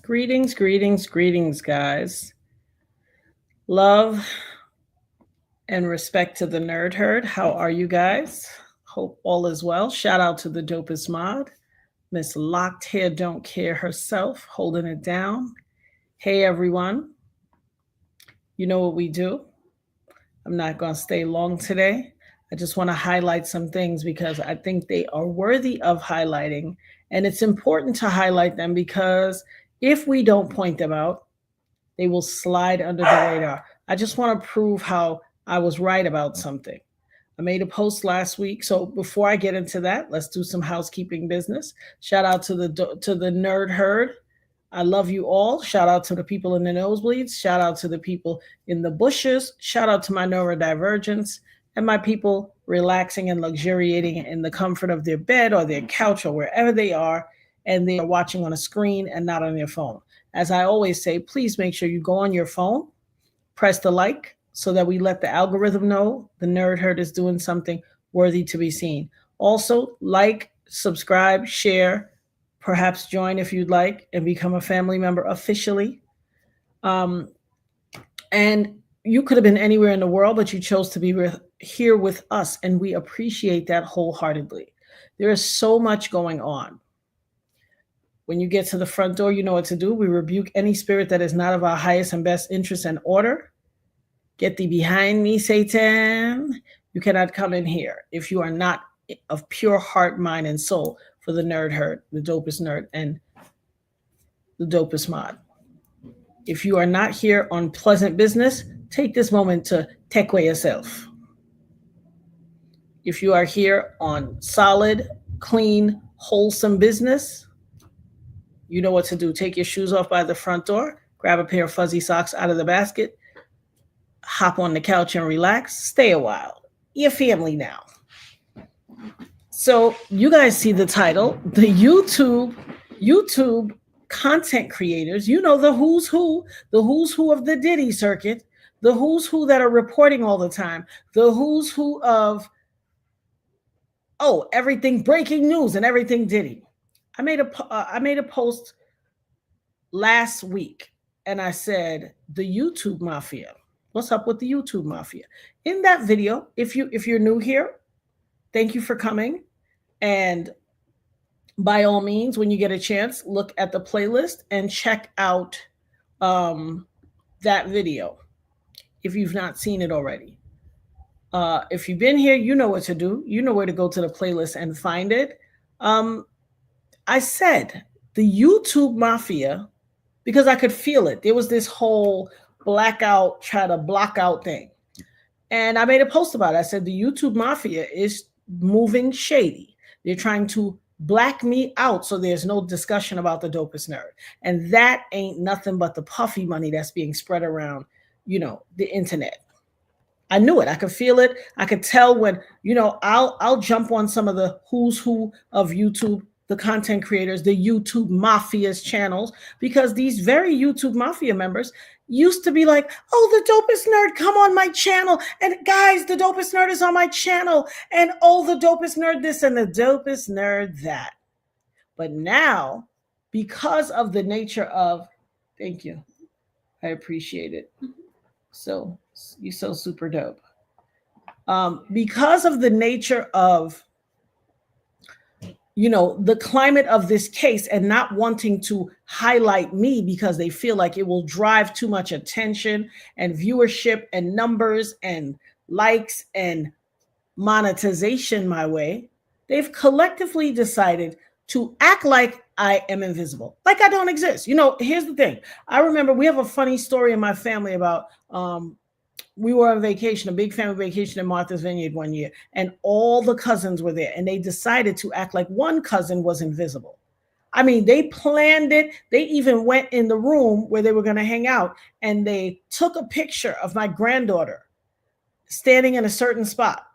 Greetings, greetings, greetings, guys. Love and respect to the nerd herd. How are you guys? Hope all is well. Shout out to the Dopest mod, Miss Locked Hair Don't Care herself, holding it down. Hey, everyone. You know what we do. I'm not going to stay long today. I just want to highlight some things because I think they are worthy of highlighting. And it's important to highlight them because if we don't point them out, they will slide under the radar. I just want to prove how I was right about something. I made a post last week. So before I get into that, let's do some housekeeping business. Shout out to the nerd herd. I love you all. Shout out to the people in the nosebleeds. Shout out to the people in the bushes. Shout out to my neurodivergents and my people relaxing and luxuriating in the comfort of their bed or their couch or wherever they are, and they are watching on a screen and not on their phone. As I always say, please make sure you go on your phone, press the like so that we let the algorithm know the nerd herd is doing something worthy to be seen. Also, like, subscribe, share, perhaps join if you'd like and become a family member officially. And you could have been anywhere in the world, but you chose to be here with us, and we appreciate that wholeheartedly. There is so much going on. When you get to the front door, you know what to do. We rebuke any spirit that is not of our highest and best interest and order. Get thee behind me, Satan. You cannot come in here if you are not of pure heart, mind, and soul for the nerd herd, the dopest nerd, and the dopest mod. If you are not here on pleasant business, take this moment to take away yourself. If you are here on solid, clean, wholesome business, you know what to do. Take your shoes off by the front door, grab a pair of fuzzy socks out of the basket, hop on the couch and relax, stay a while. You're family now. So you guys see the title, the YouTube content creators, you know, the who's who of the Diddy circuit, the who's who that are reporting all the time, the who's who of, everything breaking news and everything Diddy. I made a post last week and I said, the YouTube mafia. What's up with the YouTube mafia? In that video, if you're new here, thank you for coming. And by all means, when you get a chance, look at the playlist and check out that video if you've not seen it already. If you've been here, you know what to do. You know where to go to the playlist and find it. I said the YouTube mafia because I could feel it. There was this whole blackout, try to block out thing. And I made a post about it. I said the YouTube mafia is moving shady. They're trying to black me out so there's no discussion about the dopest nerd. And that ain't nothing but the puffy money that's being spread around, the internet. I knew it. I could feel it. I could tell when, I'll jump on some of the who's who of YouTube, the content creators, the YouTube mafia's channels, because these very YouTube mafia members used to be like, oh, the dopest nerd, come on my channel. And guys, the dopest nerd is on my channel. And oh, the dopest nerd this and the dopest nerd that. But now, because of the nature of, thank you. I appreciate it. So you're so super dope. Because of the nature of, the climate of this case and not wanting to highlight me because they feel like it will drive too much attention and viewership and numbers and likes and monetization my way, they've collectively decided to act like I am invisible, like I don't exist. Here's the thing. I remember we have a funny story in my family about we were on vacation, a big family vacation in Martha's Vineyard one year, and all the cousins were there, and they decided to act like one cousin was invisible. I mean, they planned it. They even went in the room where they were going to hang out, and they took a picture of my granddaughter standing in a certain spot.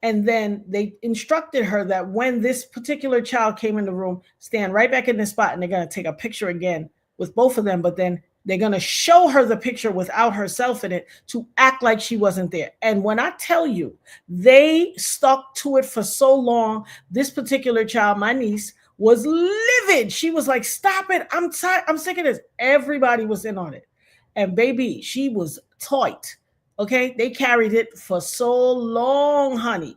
And then they instructed her that when this particular child came in the room, stand right back in the spot, and they're going to take a picture again with both of them, but then they're going to show her the picture without herself in it to act like she wasn't there. And when I tell you, they stuck to it for so long. This particular child, my niece, was livid. She was like, stop it. I'm tired. I'm sick of this. Everybody was in on it. And baby, she was tight. Okay. They carried it for so long, honey.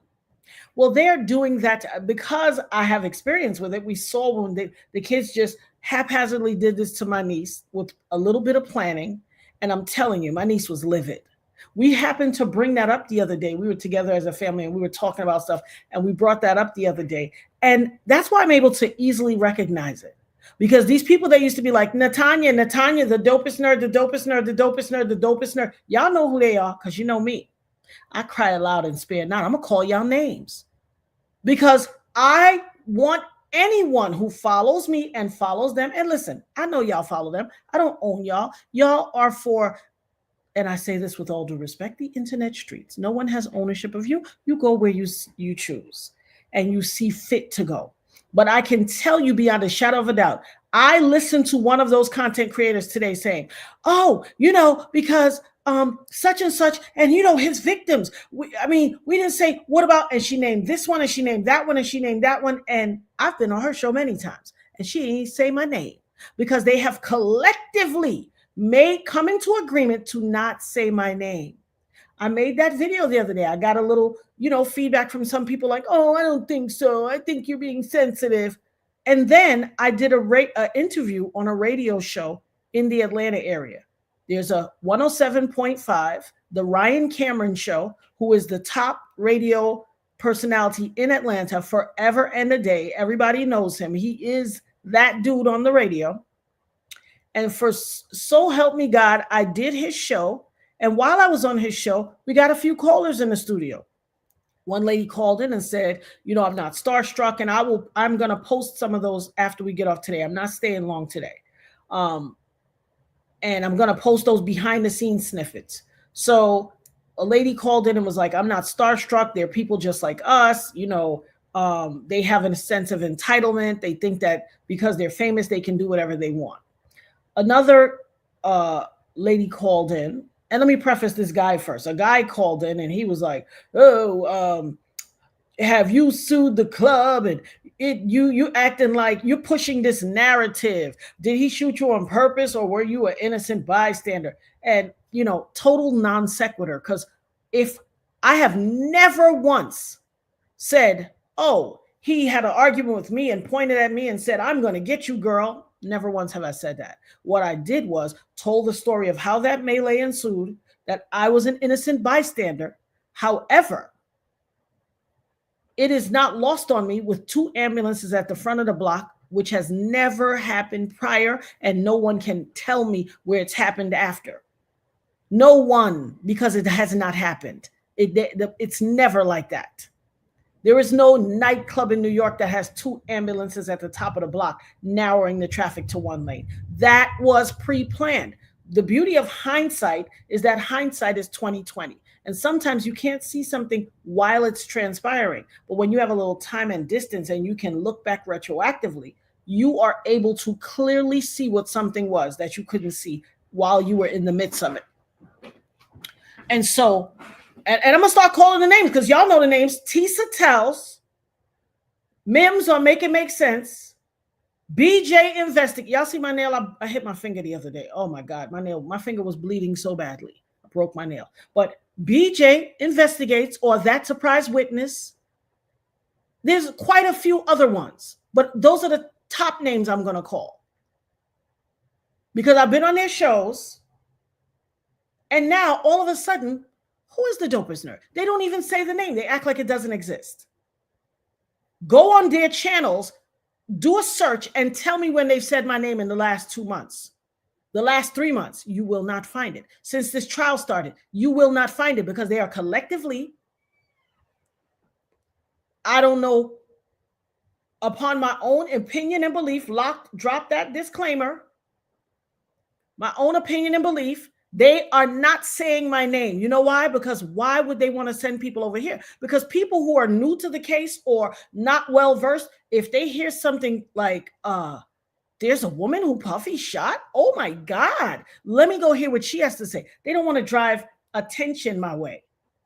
Well, they're doing that because I have experience with it. We saw when the kids just haphazardly did this to my niece with a little bit of planning. And I'm telling you, my niece was livid. We happened to bring that up the other day. We were together as a family and we were talking about stuff, and we brought that up the other day. And that's why I'm able to easily recognize it. Because these people that used to be like, Natanya, the dopest nerd, the dopest nerd, the dopest nerd, the dopest nerd, y'all know who they are because you know me. I cry aloud and spare not. I'm going to call y'all names because I want anyone who follows me and follows them. And listen, I know y'all follow them. I don't own y'all. Y'all are for, and I say this with all due respect, the internet streets. No one has ownership of you. You go where you choose and you see fit to go. But I can tell you beyond a shadow of a doubt, I listened to one of those content creators today saying, oh, because such and such, and his victims. We didn't say, what about, and she named this one, and she named that one, and she named that one. And I've been on her show many times, and she didn't say my name because they have collectively come into agreement to not say my name. I made that video the other day. I got a little, feedback from some people like, oh, I don't think so. I think you're being sensitive. And then I did a interview on a radio show in the Atlanta area. There's a 107.5, the Ryan Cameron Show, who is the top radio personality in Atlanta forever and a day. Everybody knows him. He is that dude on the radio. And for so help me God, I did his show. And while I was on his show, we got a few callers in the studio. One lady called in and said, I'm not starstruck, and I'm going to post some of those after we get off today. I'm not staying long today. And I'm going to post those behind the scenes snippets. So a lady called in and was like, I'm not starstruck. They're people just like us. They have a sense of entitlement. They think that because they're famous, they can do whatever they want. Another lady called in, and let me preface this guy first. A guy called in and he was like, oh, have you sued the club? And you acting like you're pushing this narrative. Did he shoot you on purpose, or were you an innocent bystander? And, total non sequitur. Because if I have never once said, oh, he had an argument with me and pointed at me and said, I'm going to get you, girl. Never once have I said that. What I did was told the story of how that melee ensued, that I was an innocent bystander. However, it is not lost on me with 2 ambulances at the front of the block, which has never happened prior, and no one can tell me where it's happened after. No one, because it has not happened. It's never like that. There is no nightclub in New York that has 2 ambulances at the top of the block, narrowing the traffic to 1 lane. That was pre-planned. The beauty of hindsight is that hindsight is 20/20. And sometimes you can't see something while it's transpiring. But when you have a little time and distance and you can look back retroactively, you are able to clearly see what something was that you couldn't see while you were in the midst of it. And so, and I'm going to start calling the names because y'all know the names. Tisa Tells, Mims on Make It Make Sense, BJ Investigate. Y'all see my nail? I hit my finger the other day. Oh my God, my finger was bleeding so badly. I broke my nail. But BJ Investigates, or That Surprise Witness. There's quite a few other ones, but those are the top names I'm going to call. Because I've been on their shows, and now all of a sudden, who is the dopest nerd? They don't even say the name. They act like it doesn't exist. Go on their channels, do a search, and tell me when they've said my name in the last 2 months. The last 3 months, you will not find it. Since this trial started, you will not find it because they are collectively, I don't know, upon my own opinion and belief, drop that disclaimer. My own opinion and belief, they are not saying my name. You know why? Because why would they want to send people over here? Because people who are new to the case or not well versed, if they hear something like, there's a woman who Puffy shot, oh my God, let me go hear what she has to say. They don't want to drive attention my way.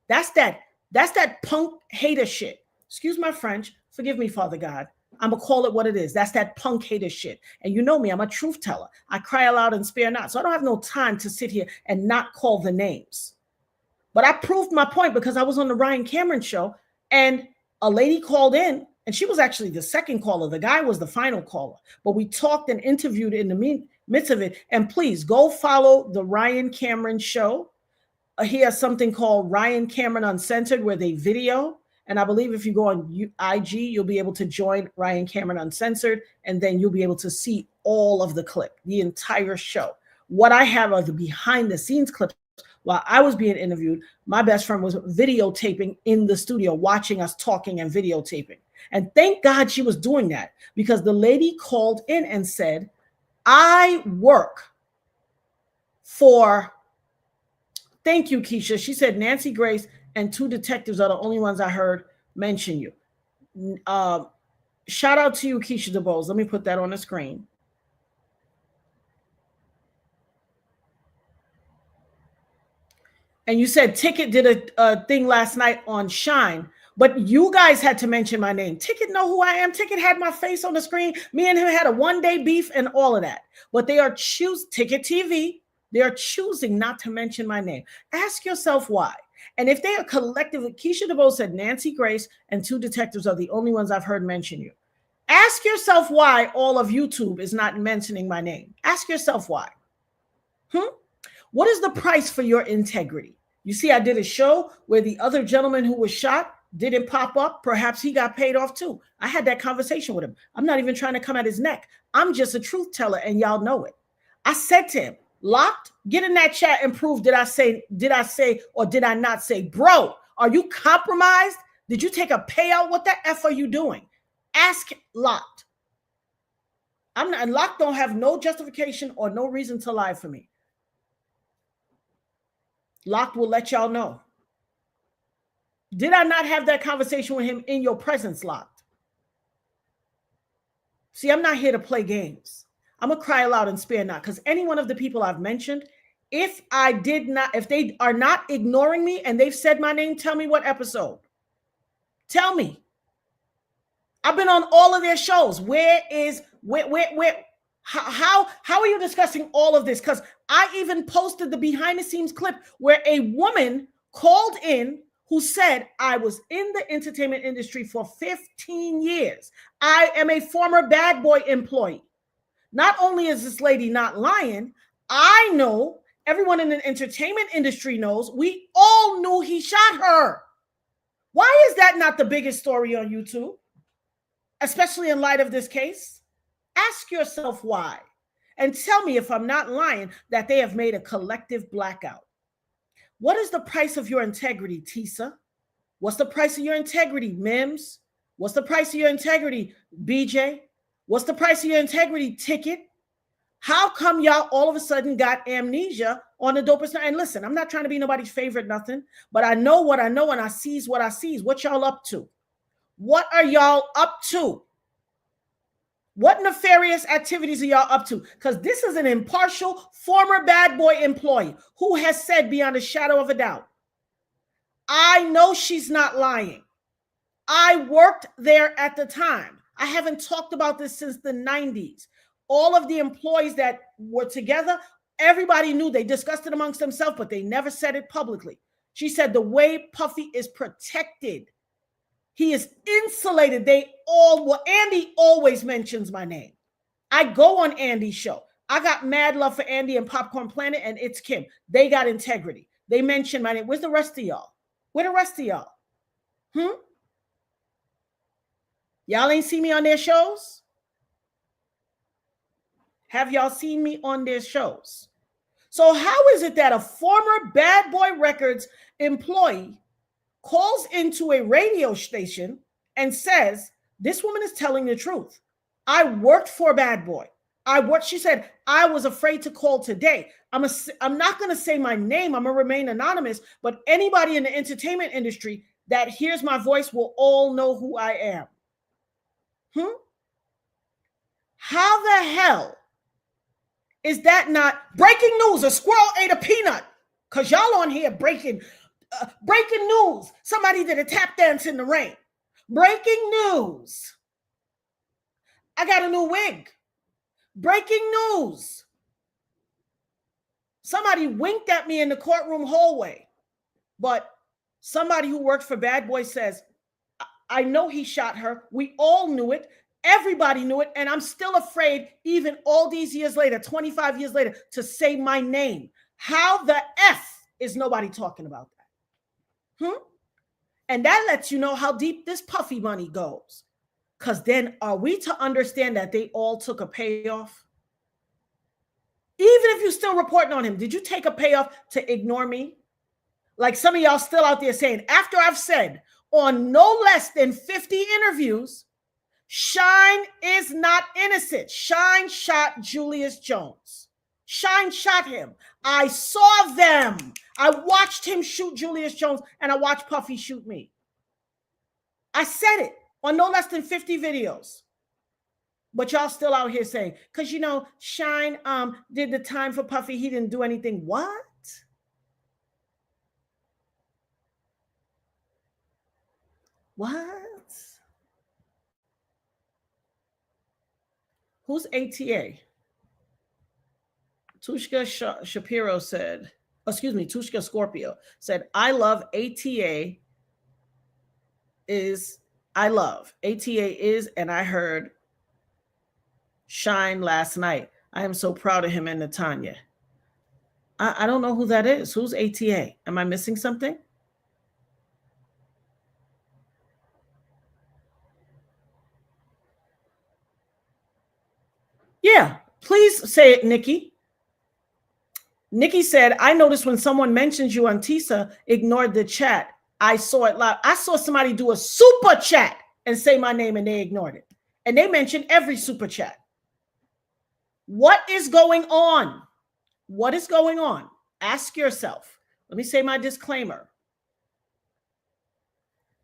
That's that punk hater shit. Excuse my French. Forgive me, Father God. I'm going to call it what it is. That's that punk hater shit. And you know me, I'm a truth teller. I cry aloud and spare not. So I don't have no time to sit here and not call the names. But I proved my point because I was on the Ryan Cameron show and a lady called in and she was actually the second caller. The guy was the final caller. But we talked and interviewed in the midst of it. And please go follow the Ryan Cameron show. He has something called Ryan Cameron Uncensored where they video. And I believe if you go on IG, you'll be able to join Ryan Cameron Uncensored. And then you'll be able to see all of the clip, the entire show. What I have are the behind the scenes clips. While I was being interviewed, my best friend was videotaping in the studio, watching us talking and videotaping. And thank God she was doing that because the lady called in and said, I work for, thank you, Keisha. She said, Nancy Grace and 2 detectives are the only ones I heard mention you. Shout out to you, Keisha DeBose. Let me put that on the screen. And you said Ticket did a thing last night on Shyne, but you guys had to mention my name. Ticket know who I am. Ticket had my face on the screen. Me and him had a one-day beef and all of that. But they are Ticket TV. They are choosing not to mention my name. Ask yourself why. And if they are collectively, Keisha DeBose said Nancy Grace and 2 detectives are the only ones I've heard mention you. Ask yourself why all of YouTube is not mentioning my name. Ask yourself why. What is the price for your integrity? You see, I did a show where the other gentleman who was shot didn't pop up. Perhaps he got paid off too. I had that conversation with him. I'm not even trying to come at his neck. I'm just a truth teller and y'all know it. I said to him, Locked, get in that chat and prove did I say, or did I not say, bro, are you compromised? Did you take a payout? What the F are you doing? Ask Locked. I'm not, Locked don't have no justification or no reason to lie for me. Locked will let y'all know. Did I not have that conversation with him in your presence, Locked? See, I'm not here to play games. I'm going to cry aloud and spare not because any one of the people I've mentioned, if they are not ignoring me and they've said my name, tell me what episode. Tell me. I've been on all of their shows. How are you discussing all of this? Because I even posted the behind the scenes clip where a woman called in who said, I was in the entertainment industry for 15 years. I am a former Bad Boy employee. Not only is this lady not lying, I know, everyone in the entertainment industry knows, we all knew he shot her. Why is that not the biggest story on YouTube? Especially in light of this case? Ask yourself why. And tell me if I'm not lying that they have made a collective blackout. What is the price of your integrity, Tisa? What's the price of your integrity, Mims? What's the price of your integrity, BJ? What's the price of your integrity, Ticket? How come y'all all of a sudden got amnesia on the Dopest? And listen, I'm not trying to be nobody's favorite, nothing, but I know what I know and I sees what I sees. What y'all up to? What are y'all up to? What nefarious activities are y'all up to? Because this is an impartial former Bad Boy employee who has said beyond a shadow of a doubt, I know she's not lying. I worked there at the time. I haven't talked about this since the 90s. All of the employees that were together, everybody knew. They discussed it amongst themselves, but they never said it publicly. She said the way Puffy is protected, he is insulated. Andy always mentions my name. I go on Andy's show. I got mad love for Andy and Popcorn Planet and It's Kim. They got integrity. They mention my name. Where's the rest of y'all? Where the rest of y'all? Y'all ain't see me on their shows? Have y'all seen me on their shows? So how is it that a former Bad Boy Records employee calls into a radio station and says, this woman is telling the truth. I worked for Bad Boy. She said, I was afraid to call today. I'm not going to say my name. I'm going to remain anonymous, but anybody in the entertainment industry that hears my voice will all know who I am. How the hell is that not breaking news? A squirrel ate a peanut. Because y'all on here breaking news. Somebody did a tap dance in the rain. Breaking news. I got a new wig. Breaking news. Somebody winked at me in the courtroom hallway, but somebody who works for Bad Boy says, I know he shot her. We all knew it. Everybody knew it. And I'm still afraid, even all these years later, 25 years later, to say my name. How the F is nobody talking about that? And that lets you know how deep this Puffy money goes. Because then are we to understand that they all took a payoff? Even if you're still reporting on him, did you take a payoff to ignore me? Like some of y'all still out there saying, after I've said on no less than 50 interviews, Shyne is not innocent. Shyne shot Julius Jones. Shyne shot him. I saw them. I watched him shoot Julius Jones, and I watched Puffy shoot me. I said it on no less than 50 videos. But y'all still out here saying, because you know, Shyne did the time for Puffy. He didn't do anything. What? What? Who's ATA? Tushka Shapiro said, excuse me, Tushka Scorpio said, I love ATA is, I love ATA is, and I heard Shyne last night. I am so proud of him and Natanya. I don't know who that is. Who's ATA? Am I missing something? Yeah, please say it, Nikki. Nikki said, I noticed when someone mentions you on Tisa, ignored the chat. I saw it live. I saw somebody do a super chat and say my name and they ignored it. And they mentioned every super chat. What is going on? What is going on? Ask yourself. Let me say my disclaimer.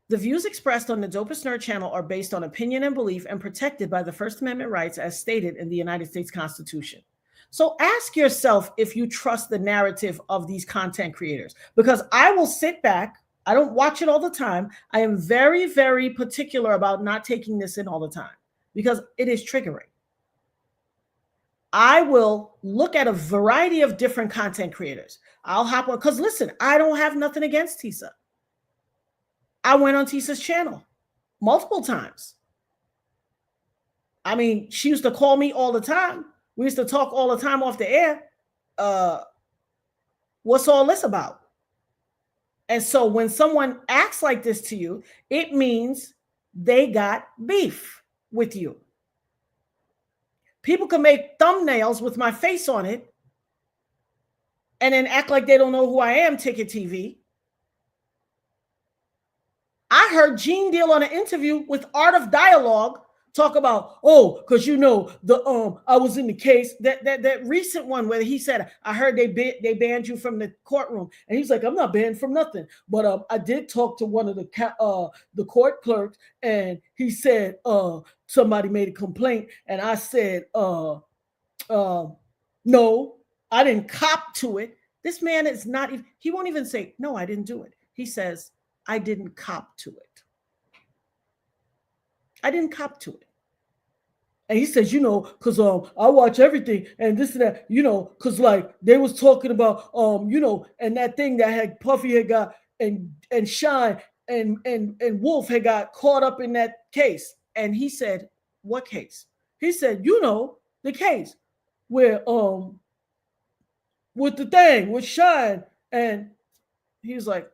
The views expressed on the Dopest Nerd channel are based on opinion and belief and protected by the First Amendment rights as stated in the United States Constitution. So ask yourself if you trust the narrative of these content creators, because I will sit back. I don't watch it all the time. I am very, very particular about not taking this in all the time because it is triggering. I will look at a variety of different content creators. I'll hop on, because listen, I don't have nothing against Tisa. I went on Tisa's channel multiple times. I mean, she used to call me all the time. We used to talk all the time off the air. What's all this about? And so when someone acts like this to you, it means they got beef with you. People can make thumbnails with my face on it and then act like they don't know who I am, Ticket TV. I heard Gene Deal on an interview with Art of Dialogue talk about, oh, because you know I was in the case, that recent one where he said, I heard they banned you from the courtroom, and he's like, I'm not banned from nothing, but I did talk to one of the court clerks, and he said somebody made a complaint, and I said no, I didn't cop to it. This man is not even, he won't even say, no, I didn't do it. He says, I didn't cop to it. I didn't cop to it. And he says, you know, because I watch everything and this and that, you know, because like they was talking about, you know, and that thing that had Puffy had got and Shyne and Wolf had got caught up in that case. And he said, what case? He said, you know, the case where with the thing with Shyne. And he was like,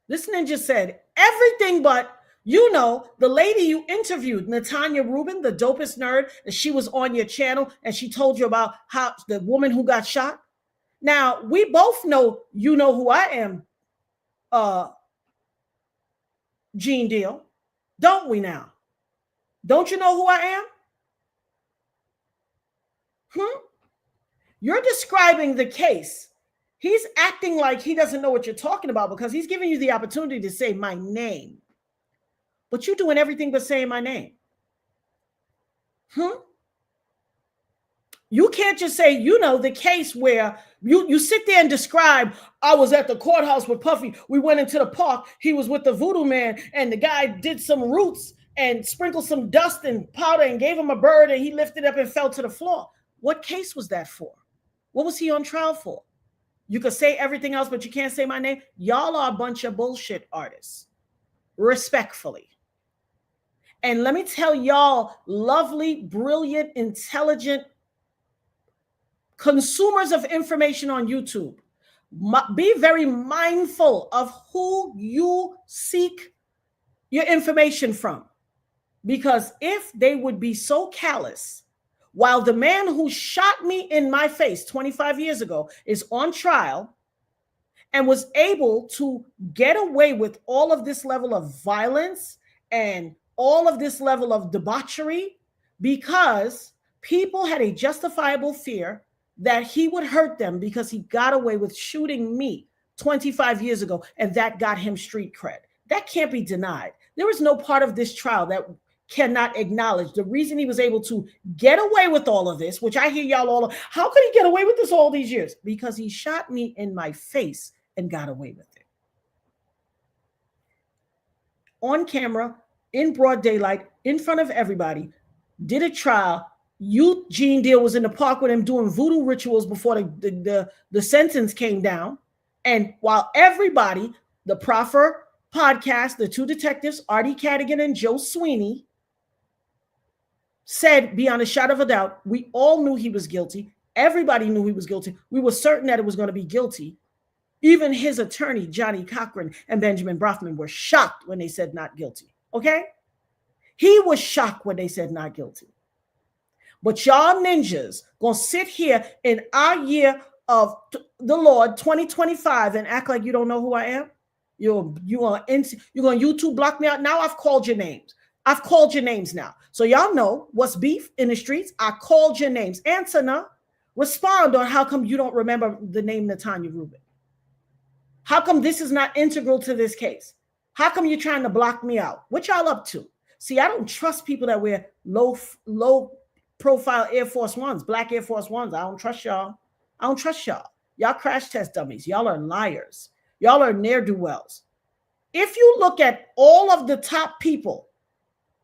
This ninja said everything but, you know, the lady you interviewed, Natanya Rubin, the dopest nerd, and she was on your channel and she told you about how the woman who got shot. Now, we both know you know who I am, Gene Deal. Don't we now? Don't you know who I am? You're describing the case. He's acting like he doesn't know what you're talking about because he's giving you the opportunity to say my name. But you're doing everything but saying my name. You can't just say, you know, the case where you sit there and describe, I was at the courthouse with Puffy. We went into the park. He was with the voodoo man and the guy did some roots and sprinkled some dust and powder and gave him a bird and he lifted up and fell to the floor. What case was that for? What was he on trial for? You could say everything else, but you can't say my name. Y'all are a bunch of bullshit artists, respectfully. And let me tell y'all, lovely, brilliant, intelligent consumers of information on YouTube, be very mindful of who you seek your information from. Because if they would be so callous, while the man who shot me in my face 25 years ago is on trial and was able to get away with all of this level of violence and all of this level of debauchery, because people had a justifiable fear that he would hurt them because he got away with shooting me 25 years ago, and that got him street cred. That can't be denied. There is no part of this trial that cannot acknowledge the reason he was able to get away with all of this, which I hear y'all all, how could he get away with this all these years? Because he shot me in my face and got away with it. On camera, in broad daylight, in front of everybody, did a trial. Eugene Deal was in the park with him doing voodoo rituals before the sentence came down. And while everybody, the Proffer podcast, the two detectives, Artie Cadigan and Joe Sweeney, said beyond a shadow of a doubt, we all knew he was guilty. Everybody knew he was guilty. We were certain that it was going to be guilty. Even his attorney, Johnny Cochran, and Benjamin Brofman were shocked when they said not guilty. Okay? He was shocked when they said not guilty. But y'all ninjas gonna sit here in our year of the Lord 2025 and act like you don't know who I am? You're gonna YouTube block me out. Now I've called your names. I've called your names now. So y'all know what's beef in the streets. I called your names. Answer now. Respond on how come you don't remember the name Natanya Rubin. How come this is not integral to this case? How come you're trying to block me out? What y'all up to? See, I don't trust people that wear low profile Air Force Ones, black Air Force Ones. I don't trust y'all. I don't trust y'all. Y'all crash test dummies. Y'all are liars. Y'all are ne'er-do-wells. If you look at all of the top people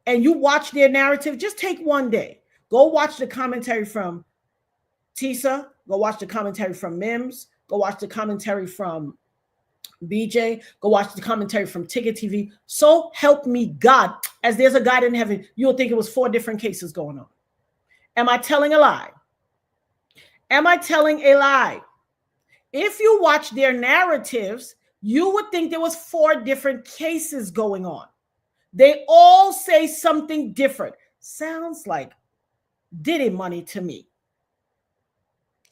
and you watch their narrative, just take one day. Go watch the commentary from Tisa. Go watch the commentary from Mims. Go watch the commentary from BJ. Go watch the commentary from Ticket TV. So help me God, as there's a God in heaven, you'll think it was 4 different cases going on. Am I telling a lie? Am I telling a lie? If you watch their narratives, you would think there was 4 different cases going on. They all say something different. Sounds like Diddy money to me.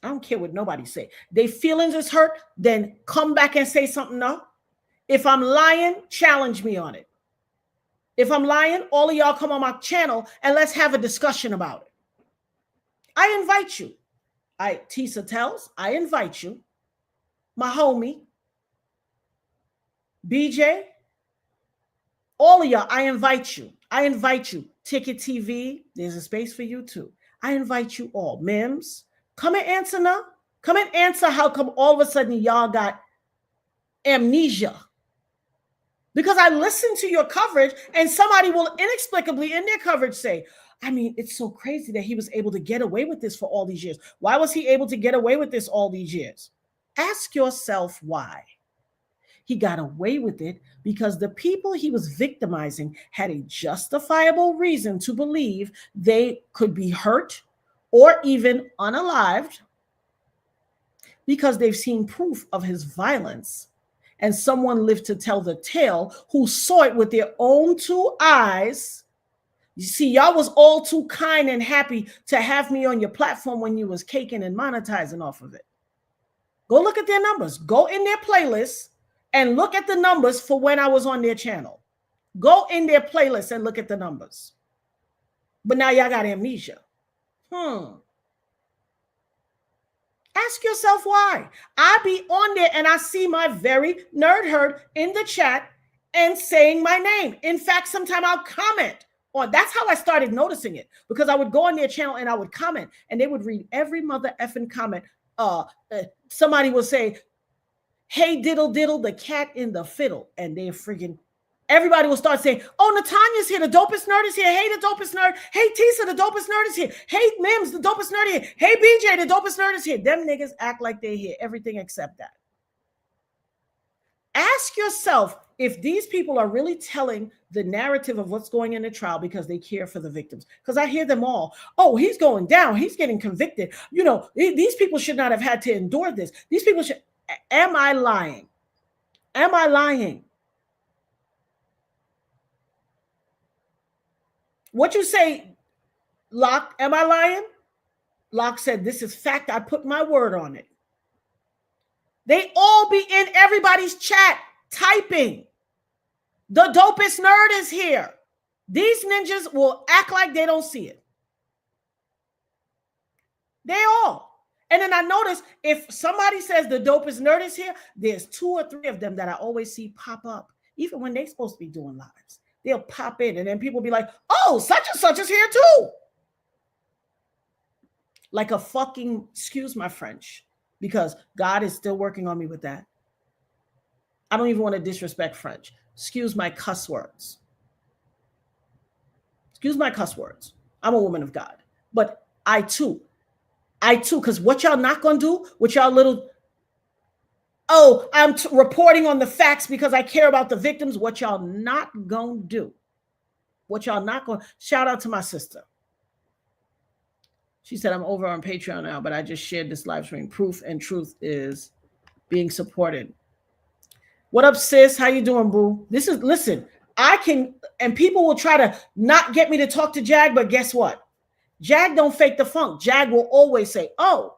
I don't care what nobody say. They feelings is hurt, then come back and say something no. If I'm lying, challenge me on it. If I'm lying, all of y'all come on my channel and let's have a discussion about it. I invite you. Tisa tells, I invite you. My homie, BJ, all of y'all, I invite you. I invite you. Ticket TV, there's a space for you too. I invite you all. Mims, come and answer now. Come and answer how come all of a sudden y'all got amnesia. Because I listen to your coverage and somebody will inexplicably in their coverage say, I mean, it's so crazy that he was able to get away with this for all these years. Why was he able to get away with this all these years? Ask yourself why. He got away with it because the people he was victimizing had a justifiable reason to believe they could be hurt or even unalived because they've seen proof of his violence. And someone lived to tell the tale who saw it with their own 2 eyes. You see, y'all was all too kind and happy to have me on your platform when you was caking and monetizing off of it. Go look at their numbers. Go in their playlist and look at the numbers for when I was on their channel. Go in their playlist and look at the numbers. But now y'all got amnesia. Ask yourself why. I be on there and I see my very nerd herd in the chat and saying my name. In fact, sometimes I'll comment on. That's how I started noticing it, because I would go on their channel and I would comment and they would read every mother effing comment. Somebody will say, hey, diddle, diddle, the cat in the fiddle. And they're friggin' everybody will start saying, oh, Natanya's here. The dopest nerd is here. Hey, the dopest nerd. Hey, Tisa, the dopest nerd is here. Hey, Mims, the dopest nerd is here. Hey, BJ, the dopest nerd is here. Them niggas act like they hear everything except that. Ask yourself if these people are really telling the narrative of what's going in the trial because they care for the victims. Because I hear them all. Oh, he's going down. He's getting convicted. You know, these people should not have had to endure this. These people should. Am I lying? Am I lying? What you say, Locke? Am I lying? Locke said, this is fact. I put my word on it. They all be in everybody's chat typing. The dopest nerd is here. These ninjas will act like they don't see it. They all. And then I notice if somebody says the dopest nerd is here, there's 2 or 3 of them that I always see pop up, even when they're supposed to be doing lives. They'll pop in and then people be like, oh, such and such is here too. Like a fucking, excuse my French, because God is still working on me with that. I don't even want to disrespect French. Excuse my cuss words. Excuse my cuss words. I'm a woman of God. But I too, because what y'all not going to do, what y'all little, oh, I'm reporting on the facts because I care about the victims. What y'all not going to do. What y'all not going to, shout out to my sister. She said, I'm over on Patreon now, but I just shared this live stream. Proof and truth is being supported. What up, sis? How you doing, boo? Listen, I can, and people will try to not get me to talk to Jag, but guess what? Jag don't fake the funk. Jag will always say, oh,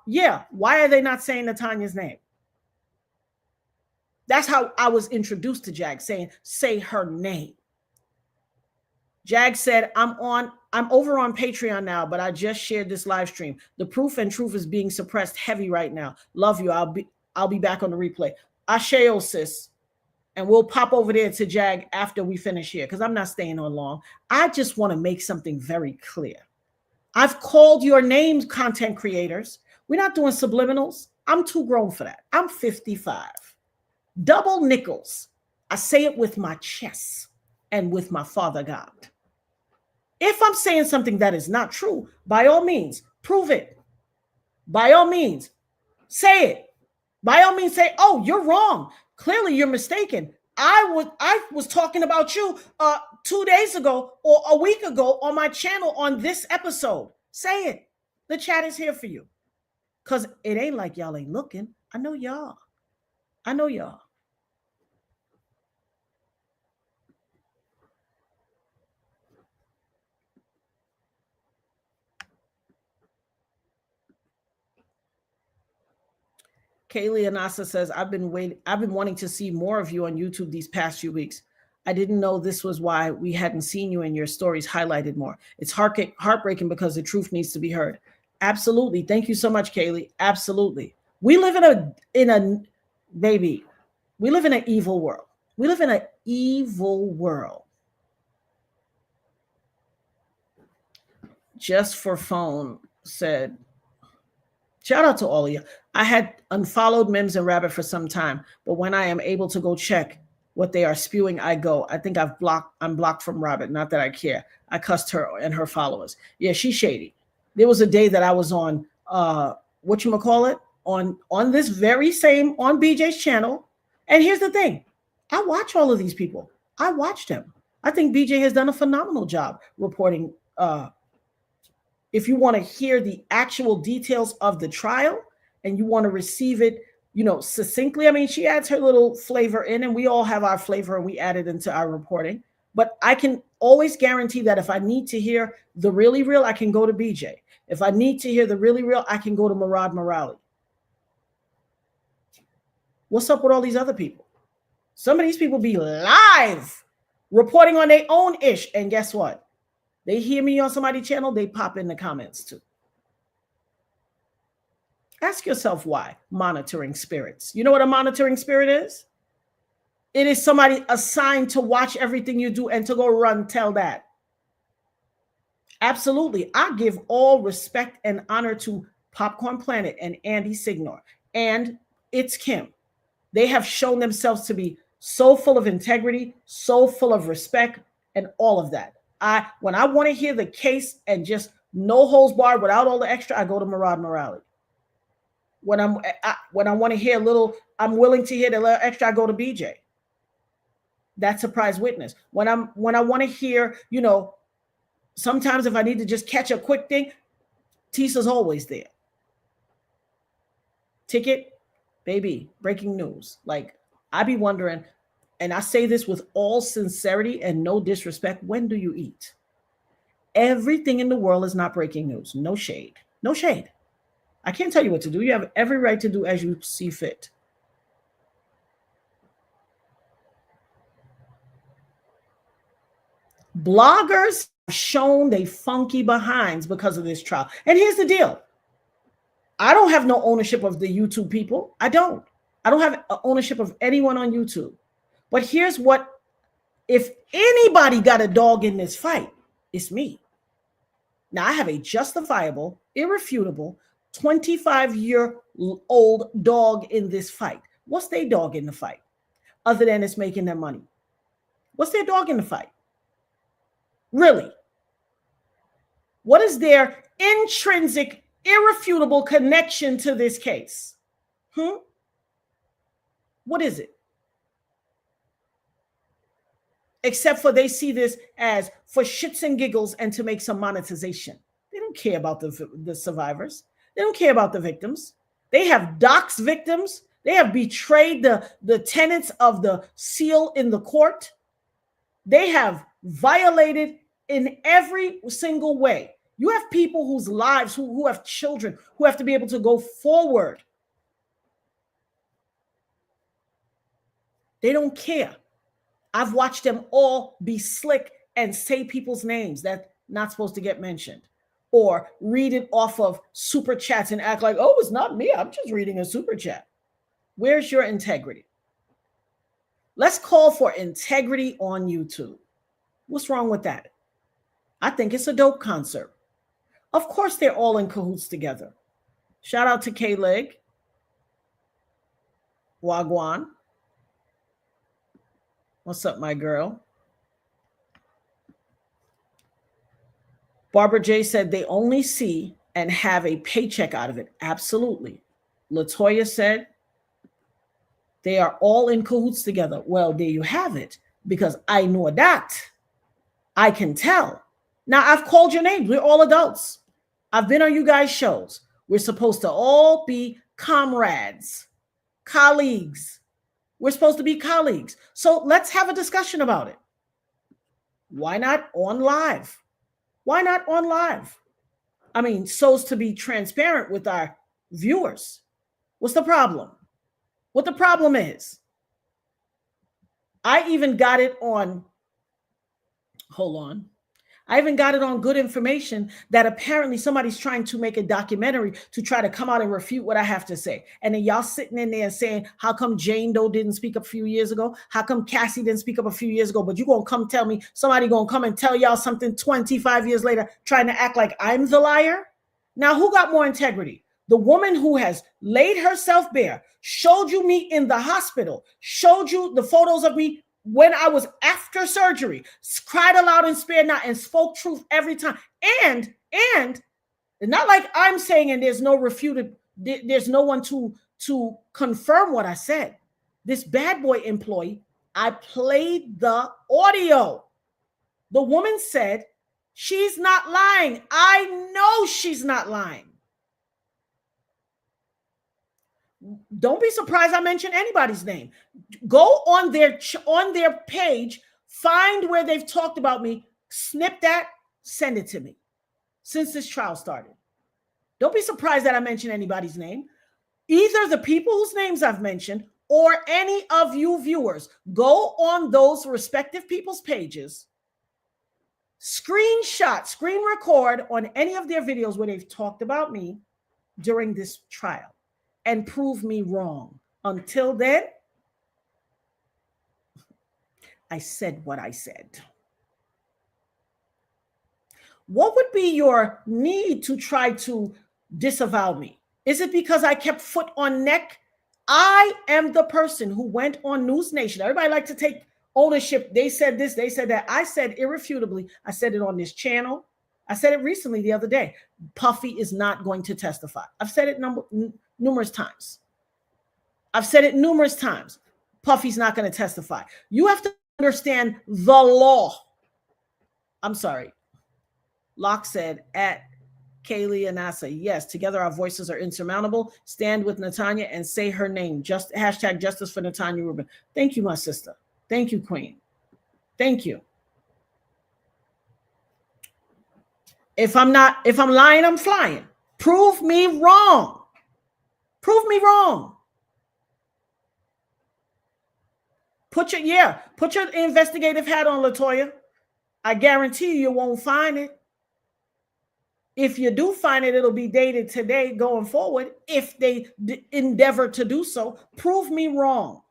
yeah, why are they not saying Natanya's name? That's how I was introduced to Jag, saying, say her name. Jag said, I'm over on Patreon now, but I just shared this live stream. The proof and truth is being suppressed heavy right now. Love you. I'll be back on the replay. Asheo, sis. And we'll pop over there to Jag after we finish here, because I'm not staying on long. I just want to make something very clear. I've called your names, content creators. We're not doing subliminals. I'm too grown for that. I'm 55. Double nickels. I say it with my chest and with my Father God. If I'm saying something that is not true, by all means, prove it. By all means, say it. By all means, say, oh, you're wrong. Clearly, you're mistaken. I was talking about you 2 days ago or a week ago on my channel on this episode. Say it. The chat is here for you. Because it ain't like y'all ain't looking. I know y'all. I know y'all. Kaylee Anasa says, I've been wanting to see more of you on YouTube these past few weeks. I didn't know this was why we hadn't seen you in your stories highlighted more. It's heartbreaking because the truth needs to be heard. Absolutely. Thank you so much, Kaylee. Absolutely. We live in an evil world. We live in an evil world. Just for phone said, shout out to all of you. I had unfollowed Mims and Rabbit for some time, but when I am able to go check what they are spewing, I go. I think I'm blocked from Rabbit. Not that I care. I cussed her and her followers. Yeah, she's shady. There was a day that I was on whatchamacallit, on this very same, on BJ's channel. And here's the thing. I watch all of these people. I watched him. I think BJ has done a phenomenal job reporting. If you want to hear the actual details of the trial and you want to receive it, succinctly, I mean, she adds her little flavor in, and we all have our flavor and we add it into our reporting. But I can always guarantee that if I need to hear the really real, I can go to BJ. If I need to hear the really real, I can go to Murad Morali. What's up with all these other people? Some of these people be live reporting on their own ish. And guess what? They hear me on somebody's channel, they pop in the comments too. Ask yourself why. Monitoring spirits. You know what a monitoring spirit is? It is somebody assigned to watch everything you do and to go run, tell that. Absolutely. I give all respect and honor to Popcorn Planet and Andy Signor. And it's Kim. They have shown themselves to be so full of integrity, so full of respect, and all of that. When I want to hear the case and just no holds barred without all the extra, I go to Murad Morali. When I want to hear a little, I'm willing to hear the little extra, I go to BJ. That surprise witness. When I want to hear, sometimes if I need to just catch a quick thing, Tisa's always there. Ticket, baby, breaking news. Like, I be wondering, and I say this with all sincerity and no disrespect, when do you eat? Everything in the world is not breaking news. No shade. No shade. I can't tell you what to do. You have every right to do as you see fit. Bloggers have shown they funky behinds because of this trial. And here's the deal. I don't have no ownership of the YouTube people. I don't have ownership of anyone on YouTube. But here's what, if anybody got a dog in this fight, it's me. Now, I have a justifiable, irrefutable, 25-year-old dog in this fight. What's their dog in the fight? Other than it's making them money. What's their dog in the fight? Really? What is their intrinsic, irrefutable connection to this case? What is it? Except for they see this as for shits and giggles and to make some monetization. They don't care about the survivors. They don't care about the victims. They have doxed victims. They have betrayed the tenets of the seal in the court. They have violated in every single way. You have people whose lives, who have children, who have to be able to go forward. They don't care. I've watched them all be slick and say people's names that's not supposed to get mentioned, or read it off of super chats and act like, oh, it's not me. I'm just reading a super chat. Where's your integrity? Let's call for integrity on YouTube. What's wrong with that? I think it's a dope concert. Of course, they're all in cahoots together. Shout out to K-Leg. Wagwan. What's up, my girl? Barbara J said they only see and have a paycheck out of it. Absolutely. Latoya said they are all in cahoots together. Well, there you have it, because I know that. I can tell. Now, I've called your names. We're all adults. I've been on you guys' shows. We're supposed to all be comrades, colleagues. We're supposed to be colleagues. So let's have a discussion about it. Why not on live? Why not on live? I mean, so as to be transparent with our viewers. What's the problem? What the problem is? I even got it on, hold on. I even got it on good information that apparently somebody's trying to make a documentary to try to come out and refute what I have to say. And then y'all sitting in there saying, how come Jane Doe didn't speak up a few years ago? How come Cassie didn't speak up a few years ago? But you gonna come tell me, somebody gonna come and tell y'all something 25 years later, trying to act like I'm the liar? Now, who got more integrity? The woman who has laid herself bare, showed you me in the hospital, showed you the photos of me when I was after surgery, cried aloud and spared not, and spoke truth every time. And not like I'm saying, and there's no refuted, there's no one to confirm what I said. This bad boy employee, I played the audio. The woman said, she's not lying. I know she's not lying. Don't be surprised I mention anybody's name. Go on their page, find where they've talked about me, snip that, send it to me since this trial started. Don't be surprised that I mention anybody's name. Either the people whose names I've mentioned or any of you viewers, go on those respective people's pages, screen record on any of their videos where they've talked about me during this trial, and prove me wrong. Until then, I said what I said. What would be your need to try to disavow me? Is it because I kept foot on neck I am the person who went on News Nation. Everybody like to take ownership. They said this, they said that. I said irrefutably, I said it on this channel. I said it recently the other day. Puffy is not going to testify. I've said it numerous times. I've said it numerous times. Puffy's not going to testify. You have to understand the law. I'm sorry. Locke said at Kaylee and Asa, yes, together our voices are insurmountable. Stand with Natanya and say her name. Just hashtag justice for Natanya Rubin. Thank you, my sister. Thank you, Queen. Thank you. If I'm lying, I'm flying. Prove me wrong. Prove me wrong. Put your investigative hat on, LaToya. I guarantee you won't find it. If you do find it, it'll be dated today going forward. If they endeavor to do so, prove me wrong.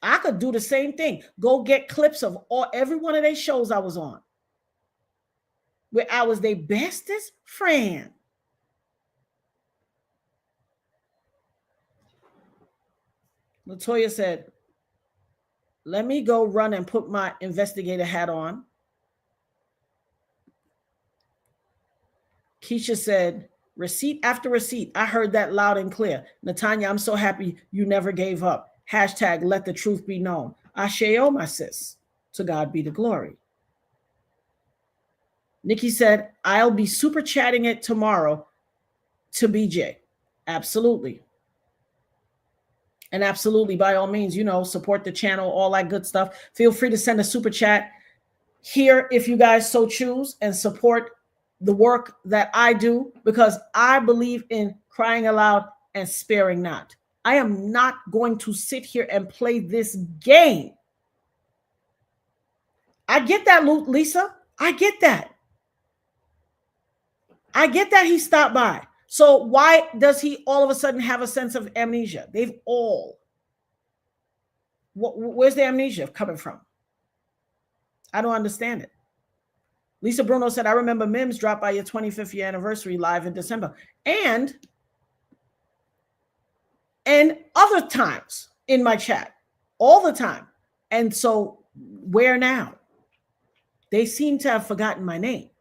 I could do the same thing. Go get clips of every one of their shows I was on, where I was their bestest friend. LaToya said, let me go run and put my investigator hat on. Keisha said, receipt after receipt. I heard that loud and clear. Natanya, I'm so happy you never gave up. Hashtag let the truth be known. Asheo, my sis. To God be the glory. Nikki said, I'll be super chatting it tomorrow to BJ. Absolutely. And absolutely, by all means, support the channel, all that good stuff. Feel free to send a super chat here if you guys so choose, and support the work that I do, because I believe in crying aloud and sparing not. I am not going to sit here and play this game. I get that, Lisa. I get that. I get that he stopped by. So why does he all of a sudden have a sense of amnesia? Where's the amnesia coming from? I don't understand it. Lisa Bruno said, I remember Mims dropped by your 25th year anniversary live in December. And other times in my chat, all the time. And so where now? They seem to have forgotten my name.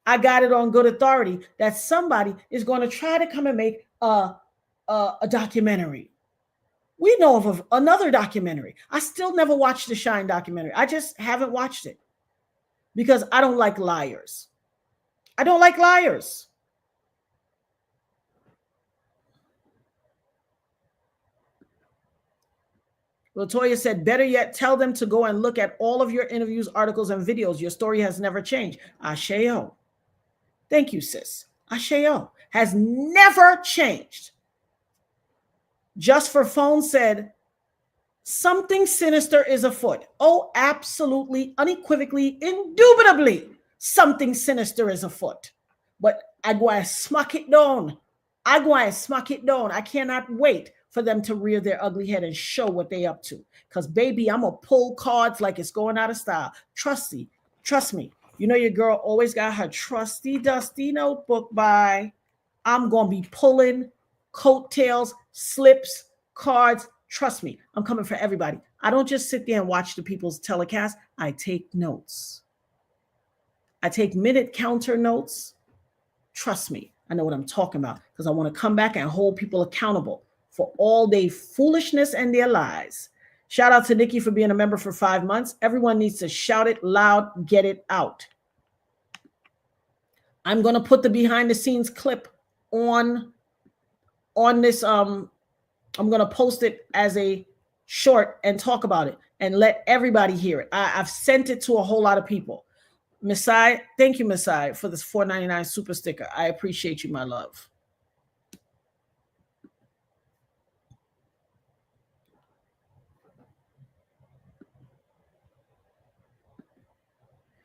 I got it on good authority that somebody is going to try to come and make a documentary. We know of another documentary. I still never watched the Shyne documentary. I just haven't watched it because I don't like liars. I don't like liars. LaToya said, better yet, tell them to go and look at all of your interviews, articles, and videos. Your story has never changed. Asheo. Thank you, sis. Asheo has never changed. Just for Phone said, something sinister is afoot. Oh, absolutely, unequivocally, indubitably, something sinister is afoot. But I go and smack it down. I cannot wait for them to rear their ugly head and show what they up to. Because, baby, I'm going to pull cards like it's going out of style. Trust me. You know your girl always got her trusty, dusty notebook by. I'm going to be pulling coattails, slips, cards. Trust me, I'm coming for everybody. I don't just sit there and watch the people's telecast. I take notes. I take minute counter notes. Trust me, I know what I'm talking about, because I want to come back and hold people accountable for all their foolishness and their lies. Shout out to Nikki for being a member for 5 months. Everyone needs to shout it loud, get it out. I'm going to put the behind the scenes clip on this. I'm going to post it as a short and talk about it and let everybody hear it. I've sent it to a whole lot of people. Masai, thank you, Masai, for this $4.99 super sticker. I appreciate you, my love.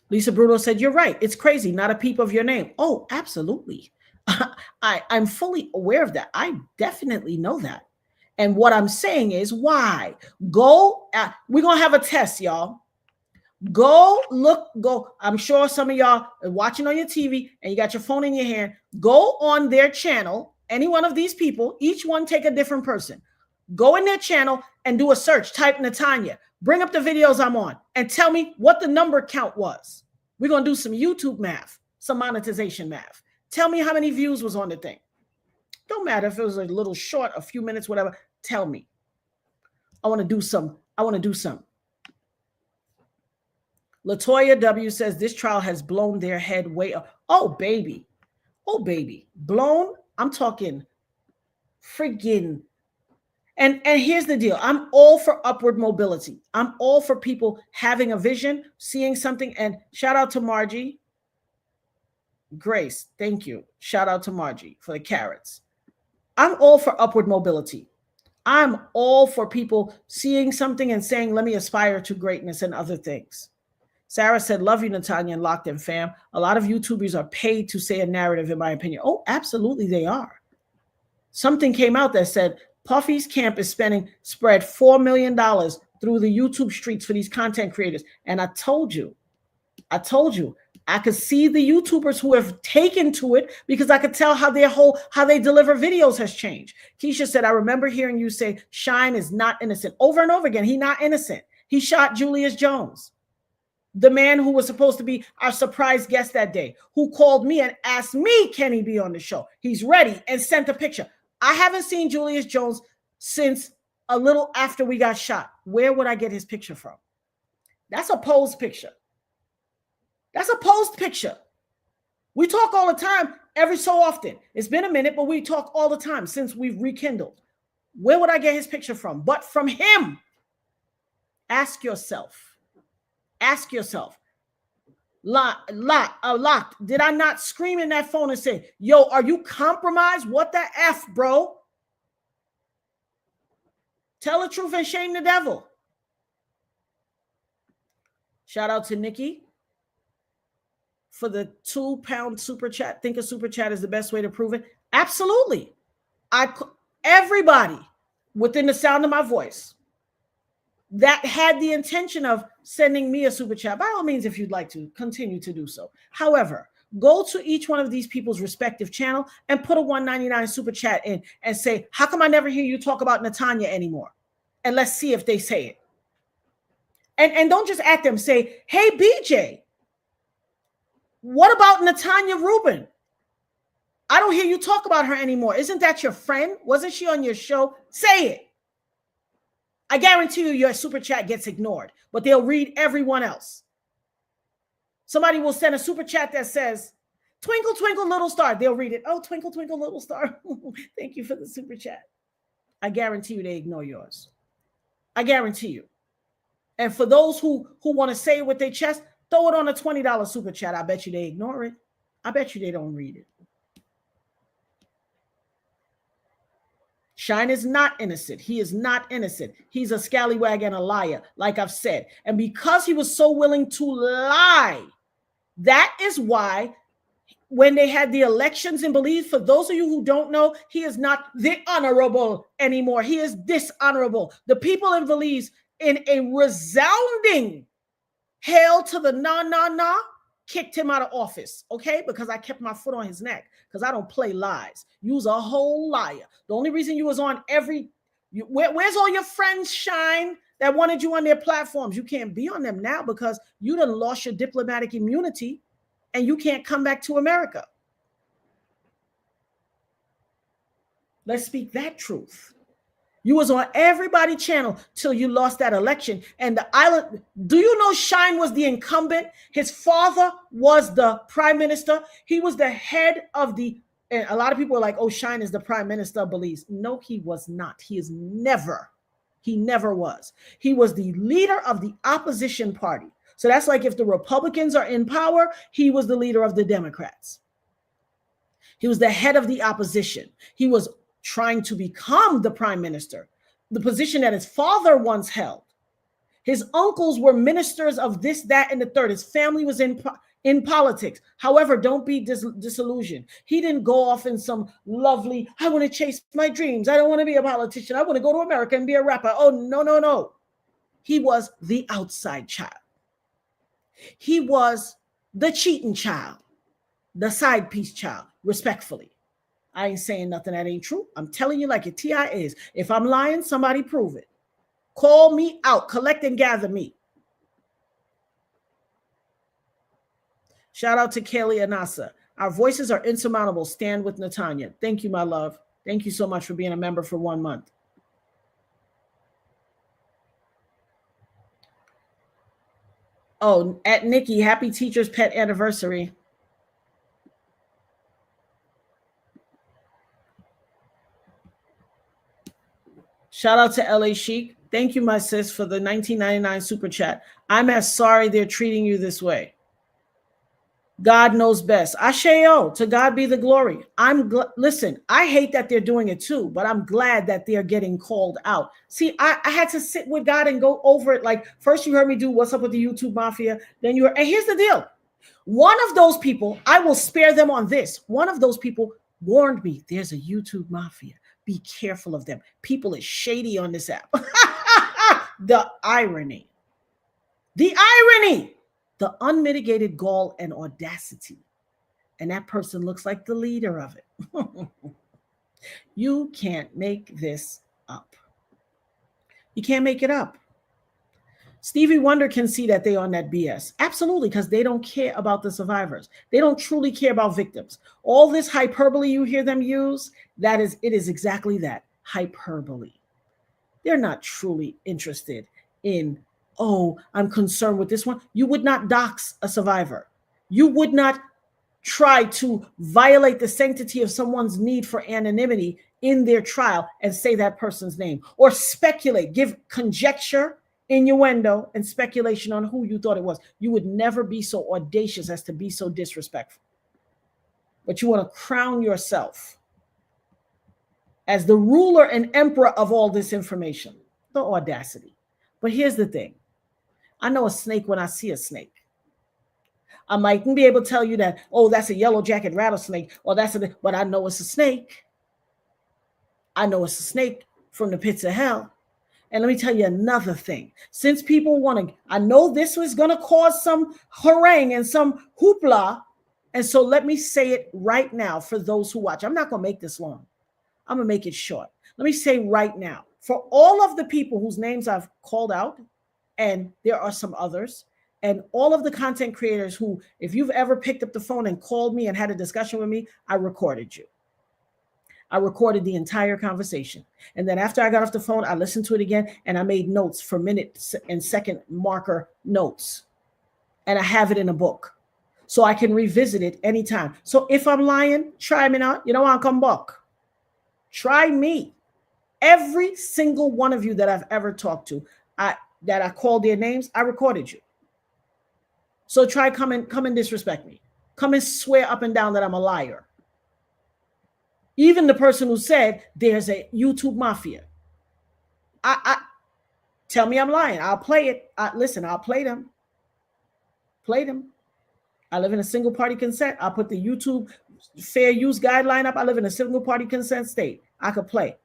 Lisa Bruno said, you're right. It's crazy. Not a peep of your name. Oh, absolutely. I'm fully aware of that. I definitely know that. And what I'm saying is, why? We're going to have a test, y'all. Go. I'm sure some of y'all are watching on your TV and you got your phone in your hand. Go on their channel any one of these people, each one take a different person. Go in their channel and do a search. Type Natanya. Bring up the videos I'm on and tell me what the number count was. We're going to do some YouTube math, some monetization math. Tell me how many views was on the thing. Don't matter if it was a little short, a few minutes, whatever. Tell me. I want to do some. Latoya W says this trial has blown their head way up. Oh, baby. Blown. I'm talking friggin'. And here's the deal. I'm all for upward mobility. I'm all for people having a vision, seeing something. And shout out to Margie. Grace, thank you. Shout out to Margie for the carrots. I'm all for upward mobility. I'm all for people seeing something and saying, let me aspire to greatness and other things. Sarah said, love you, Natanya and Locked In fam. A lot of YouTubers are paid to say a narrative, in my opinion. Oh, absolutely they are. Something came out that said Puffy's camp is spread $4 million through the YouTube streets for these content creators. And I told you, I could see the YouTubers who have taken to it because I could tell how they deliver videos has changed. Keisha said, I remember hearing you say Shyne is not innocent over and over again. He's not innocent. He shot Julius Jones, the man who was supposed to be our surprise guest that day, who called me and asked me, can he be on the show? He's ready and sent a picture. I haven't seen Julius Jones since a little after we got shot. Where would I get his picture from? That's a posed picture. We talk all the time, every so often. It's been a minute, but we talk all the time since we've rekindled. Where would I get his picture from? But from him. Ask yourself. Locked. Did I not scream in that phone and say, yo, are you compromised? What the F, bro? Tell the truth and shame the devil. Shout out to Nikki for the £2 super chat. Think a super chat is the best way to prove it. Absolutely. Everybody within the sound of my voice that had the intention of sending me a super chat, by all means, if you'd like to continue to do so. However, go to each one of these people's respective channel and put a $1.99 super chat in and say, how come I never hear you talk about Natanya anymore? And let's see if they say it. And don't just at them, say, hey, BJ, what about Natanya Rubin? I don't hear you talk about her anymore. Isn't that your friend? Wasn't she on your show? Say it. I guarantee you your super chat gets ignored, but they'll read everyone else. Somebody will send a super chat that says, twinkle, twinkle, little star. They'll read it. Oh, twinkle, twinkle, little star. Thank you for the super chat. I guarantee you they ignore yours. I guarantee you. And for those who want to say it with their chest, throw it on a $20 super chat. I bet you they ignore it. I bet you they don't read it. Shyne is not innocent. He is not innocent. He's a scallywag and a liar, like I've said. And because he was so willing to lie, that is why when they had the elections in Belize, for those of you who don't know, he is not the honorable anymore. He is dishonorable. The people in Belize, in a resounding hail to the nah, kicked him out of office, okay? Because I kept my foot on his neck, because I don't play lies. You's a whole liar. The only reason you was on where's all your friends, Shyne, that wanted you on their platforms? You can't be on them now because you done lost your diplomatic immunity and you can't come back to America. Let's speak that truth. You was on everybody's channel till you lost that election. And the island, do you know Shyne was the incumbent? His father was the prime minister. He was the head of and a lot of people are like, oh, Shyne is the prime minister of Belize. No, he was not. He never was. He was the leader of the opposition party. So that's like if the Republicans are in power, he was the leader of the Democrats. He was the head of the opposition. He was trying to become the prime minister, the position that his father once held. His uncles were ministers of this, that, and the third. His family was in politics. However, don't be disillusioned. He didn't go off in some lovely, I want to chase my dreams. I don't want to be a politician. I want to go to America and be a rapper. Oh, no. He was the outside child. He was the cheating child, the side piece child, respectfully. I ain't saying nothing that ain't true. I'm telling you like a TI is. If I'm lying, somebody prove it. Call me out. Collect and gather me. Shout out to Kaylee Anasa. Our voices are insurmountable. Stand with Natanya. Thank you, my love. Thank you so much for being a member for 1 month. Oh, at Nikki, happy Teacher's Pet Anniversary. Shout out to LA Chic. Thank you, my sis, for the $19.99 super chat. I'm as sorry they're treating you this way. God knows best. Asheo, to God be the glory. Listen, I hate that they're doing it too, but I'm glad that they're getting called out. See, I had to sit with God and go over it. Like, first you heard me do what's up with the YouTube mafia. Then and here's the deal. One of those people, I will spare them on this. One of those people warned me, there's a YouTube mafia. Be careful of them. People is shady on this app. The irony. The irony. The unmitigated gall and audacity. And that person looks like the leader of it. You can't make this up. You can't make it up. Stevie Wonder can see that they on that BS. Absolutely, because they don't care about the survivors. They don't truly care about victims. All this hyperbole you hear them use, it is exactly that, hyperbole. They're not truly interested in, oh, I'm concerned with this one. You would not dox a survivor. You would not try to violate the sanctity of someone's need for anonymity in their trial and say that person's name, or speculate, give conjecture, innuendo, and speculation on who you thought it was. You would never be so audacious as to be so disrespectful. But you want to crown yourself as the ruler and emperor of all this information. The audacity. But here's the thing. I know a snake when I see a snake. I mightn't be able to tell you that, oh, that's a yellow jacket rattlesnake, or but I know it's a snake. I know it's a snake from the pits of hell. And let me tell you another thing. Since people I know this was going to cause some harangue and some hoopla. And so let me say it right now for those who watch. I'm not going to make this long. I'm going to make it short. Let me say right now, for all of the people whose names I've called out, and there are some others, and all of the content creators who, if you've ever picked up the phone and called me and had a discussion with me, I recorded you. I recorded the entire conversation. And then after I got off the phone, I listened to it again and I made notes for minute and second marker notes. And I have it in a book so I can revisit it anytime. So if I'm lying, try me out. You know, I'll come back. Try me. Every single one of you that I've ever talked to, that I called their names, I recorded you. So try come and disrespect me. Come and swear up and down that I'm a liar. Even the person who said there's a YouTube mafia. I tell me I'm lying. I'll play it. Listen, I'll play them. Play them. I live in a single party consent. I'll put the YouTube fair use guideline up. I live in a single party consent state. I could play.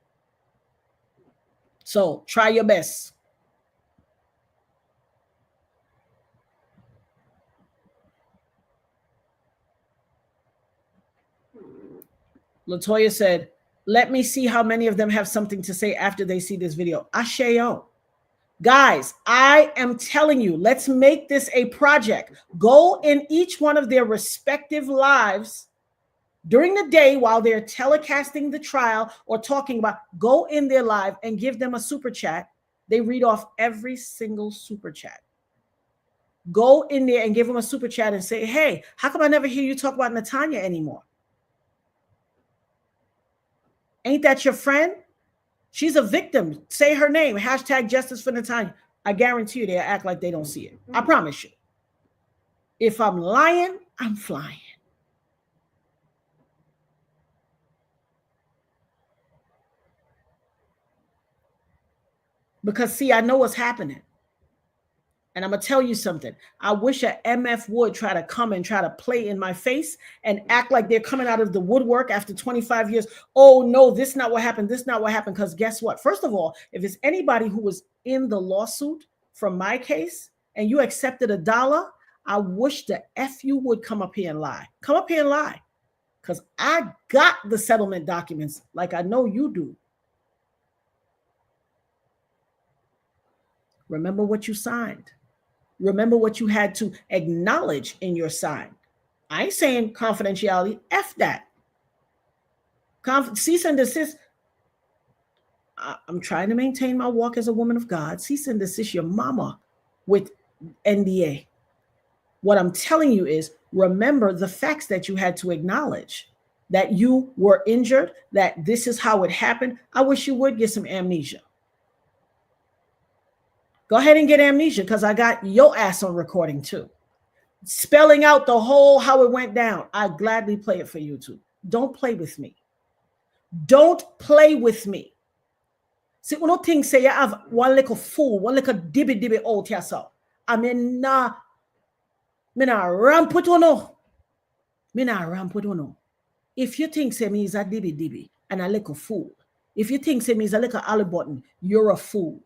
So try your best. Latoya said, let me see how many of them have something to say after they see this video. Asheo. Guys, I am telling you, let's make this a project. Go in each one of their respective lives during the day while they're telecasting the trial or talking about, go in their live and give them a super chat. They read off every single super chat. Go in there and give them a super chat and say, hey, how come I never hear you talk about Natanya anymore? Ain't that your friend? She's a victim. Say her name. Hashtag justice for Natanya. I guarantee you they'll act like they don't see it. I promise you. If I'm lying, I'm flying. Because, see, I know what's happening. And I'm going to tell you something. I wish a MF would try to come and try to play in my face and act like they're coming out of the woodwork after 25 years. Oh, no, this is not what happened. This is not what happened. Because guess what? First of all, if it's anybody who was in the lawsuit from my case and you accepted $1, I wish the F you would come up here and lie. Come up here and lie. because I got the settlement documents like I know you do. Remember what you signed. Remember what you had to acknowledge in your sign. I ain't saying confidentiality. F that. Cease and desist. I'm trying to maintain my walk as a woman of God. Cease and desist your mama with NDA. What I'm telling you is remember the facts that you had to acknowledge, that you were injured, that this is how it happened. I wish you would get some amnesia. Go ahead and get amnesia because I got your ass on recording too. Spelling out the whole how it went down. I gladly play it for YouTube. Don't play with me. Don't play with me. See, one thing say you have one little fool, one little dibby out yourself. I mean, me nah ramp with you no. Me nah ramp with you no. If you think say me is a dibby and a little fool, if you think say me is a little alley button, you're a fool.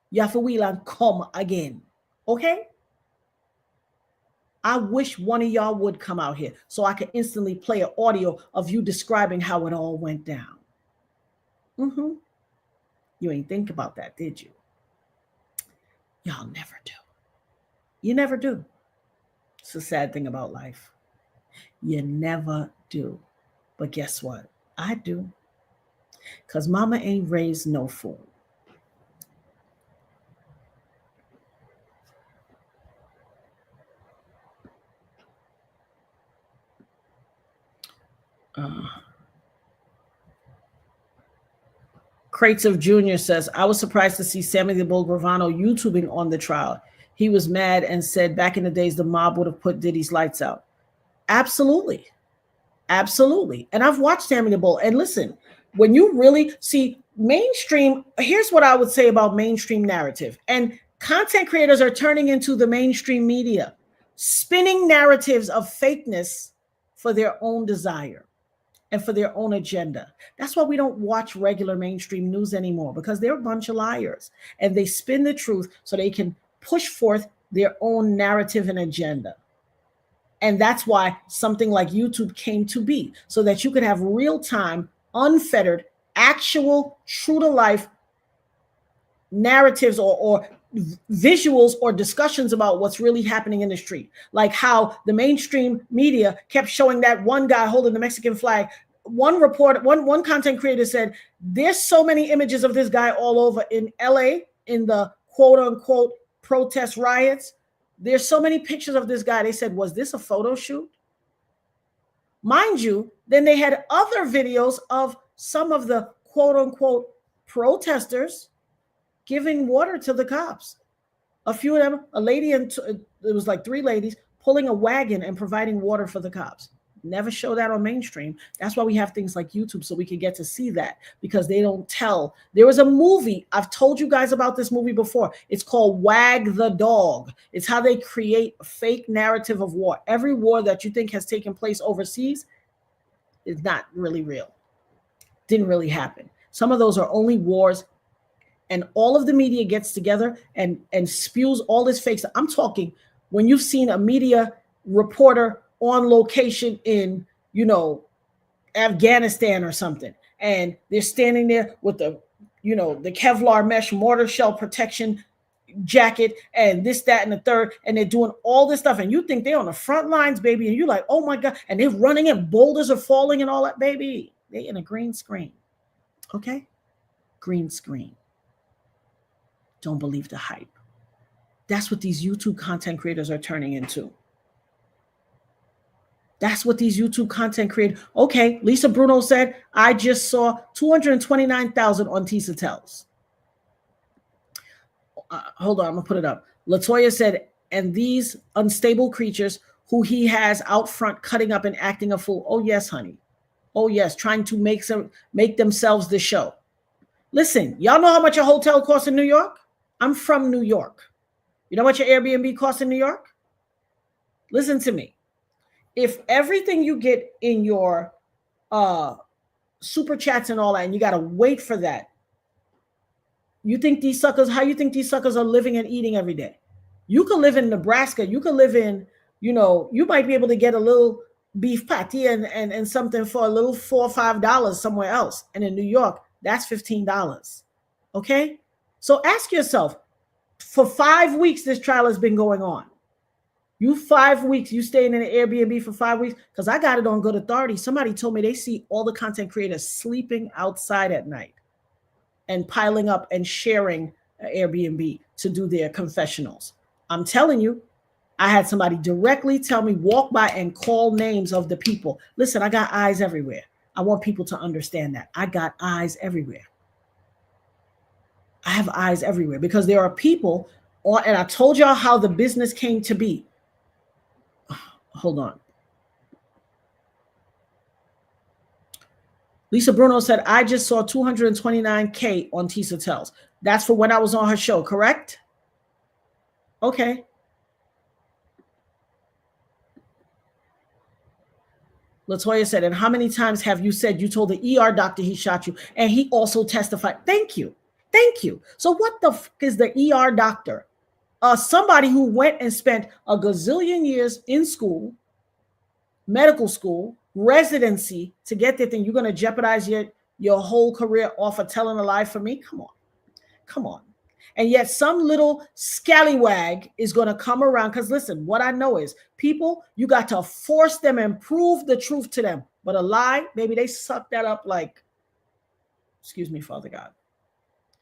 You have to wheel and come again. Okay? I wish one of y'all would come out here so I could instantly play an audio of you describing how it all went down. You ain't think about that, did you? Y'all never do. You never do. It's a sad thing about life. You never do. But guess what? I do. Because mama ain't raised no fool. Crates of Junior says, I was surprised to see Sammy the Bull Gravano YouTubing on the trial. He was mad and said back in the days the mob would have put Diddy's lights out. Absolutely. Absolutely. And I've watched Sammy the Bull. And listen, when you really see mainstream, here's what I would say about mainstream narrative. And content creators are turning into the mainstream media, spinning narratives of fakeness for their own desire and for their own agenda. That's why we don't watch regular mainstream news anymore, because they're a bunch of liars and they spin the truth so they can push forth their own narrative and agenda. And that's why something like YouTube came to be, so that you could have real-time, unfettered, actual, true-to-life narratives or visuals or discussions about what's really happening in the street. Like how the mainstream media kept showing that one guy holding the Mexican flag. One content creator said, there's so many images of this guy all over in LA in the quote unquote protest riots. There's so many pictures of this guy. They said, was this a photo shoot? Mind you, then they had other videos of some of the quote unquote protesters giving water to the cops. A few of them, a lady, and it was like 3 ladies pulling a wagon and providing water for the cops. Never show that on mainstream. That's why we have things like YouTube, so we can get to see that, because they don't tell. There was a movie, I've told you guys about this movie before. It's called Wag the Dog. It's how they create a fake narrative of war. Every war that you think has taken place overseas is not really real. Didn't really happen. Some of those are only wars, and all of the media gets together and spews all this fake stuff. I'm talking when you've seen a media reporter on location in, Afghanistan or something, and they're standing there with the Kevlar mesh mortar shell protection jacket and this, that, and the third, and they're doing all this stuff, and you think they're on the front lines, baby, and you're like, oh my God, and they're running and boulders are falling and all that, baby. They're in a green screen. Okay? Green screen. Don't believe the hype. That's what these YouTube content creators are turning into. That's what these YouTube content creators. Okay, Lisa Bruno said, I just saw 229,000 on Tisa Tells. Hold on, I'm going to put it up. Latoya said, and these unstable creatures who he has out front cutting up and acting a fool. Oh, yes, honey. Oh, yes, trying to make themselves the show. Listen, y'all know how much a hotel costs in New York? I'm from New York. You know what your Airbnb costs in New York? Listen to me. If everything you get in your super chats and all that, and you got to wait for that, you think these suckers, how you think these suckers are living and eating every day? You could live in Nebraska. You could live in, you might be able to get a little beef patty and something for a little $4 or $5 somewhere else. And in New York, that's $15. Okay? So ask yourself, for 5 weeks, this trial has been going on. You 5 weeks, you staying in an Airbnb for 5 weeks? Because I got it on good authority. Somebody told me they see all the content creators sleeping outside at night and piling up and sharing an Airbnb to do their confessionals. I'm telling you, I had somebody directly tell me, walk by and call names of the people. Listen, I got eyes everywhere. I want people to understand that. I got eyes everywhere. I have eyes everywhere because there are people on, and I told y'all how the business came to be. Hold on. Lisa Bruno said, I just saw 229K on Tisa Tells. That's for when I was on her show, correct? Okay. Latoya said, and how many times have you said you told the ER doctor he shot you? And he also testified. Thank you. Thank you. So what the f is the ER doctor? Somebody who went and spent a gazillion years in school, medical school, residency to get their thing. You're going to jeopardize your whole career off of telling a lie for me? Come on. Come on. And yet some little scallywag is going to come around. Because listen, what I know is people, you got to force them and prove the truth to them. But a lie, baby, they suck that up like, excuse me, Father God,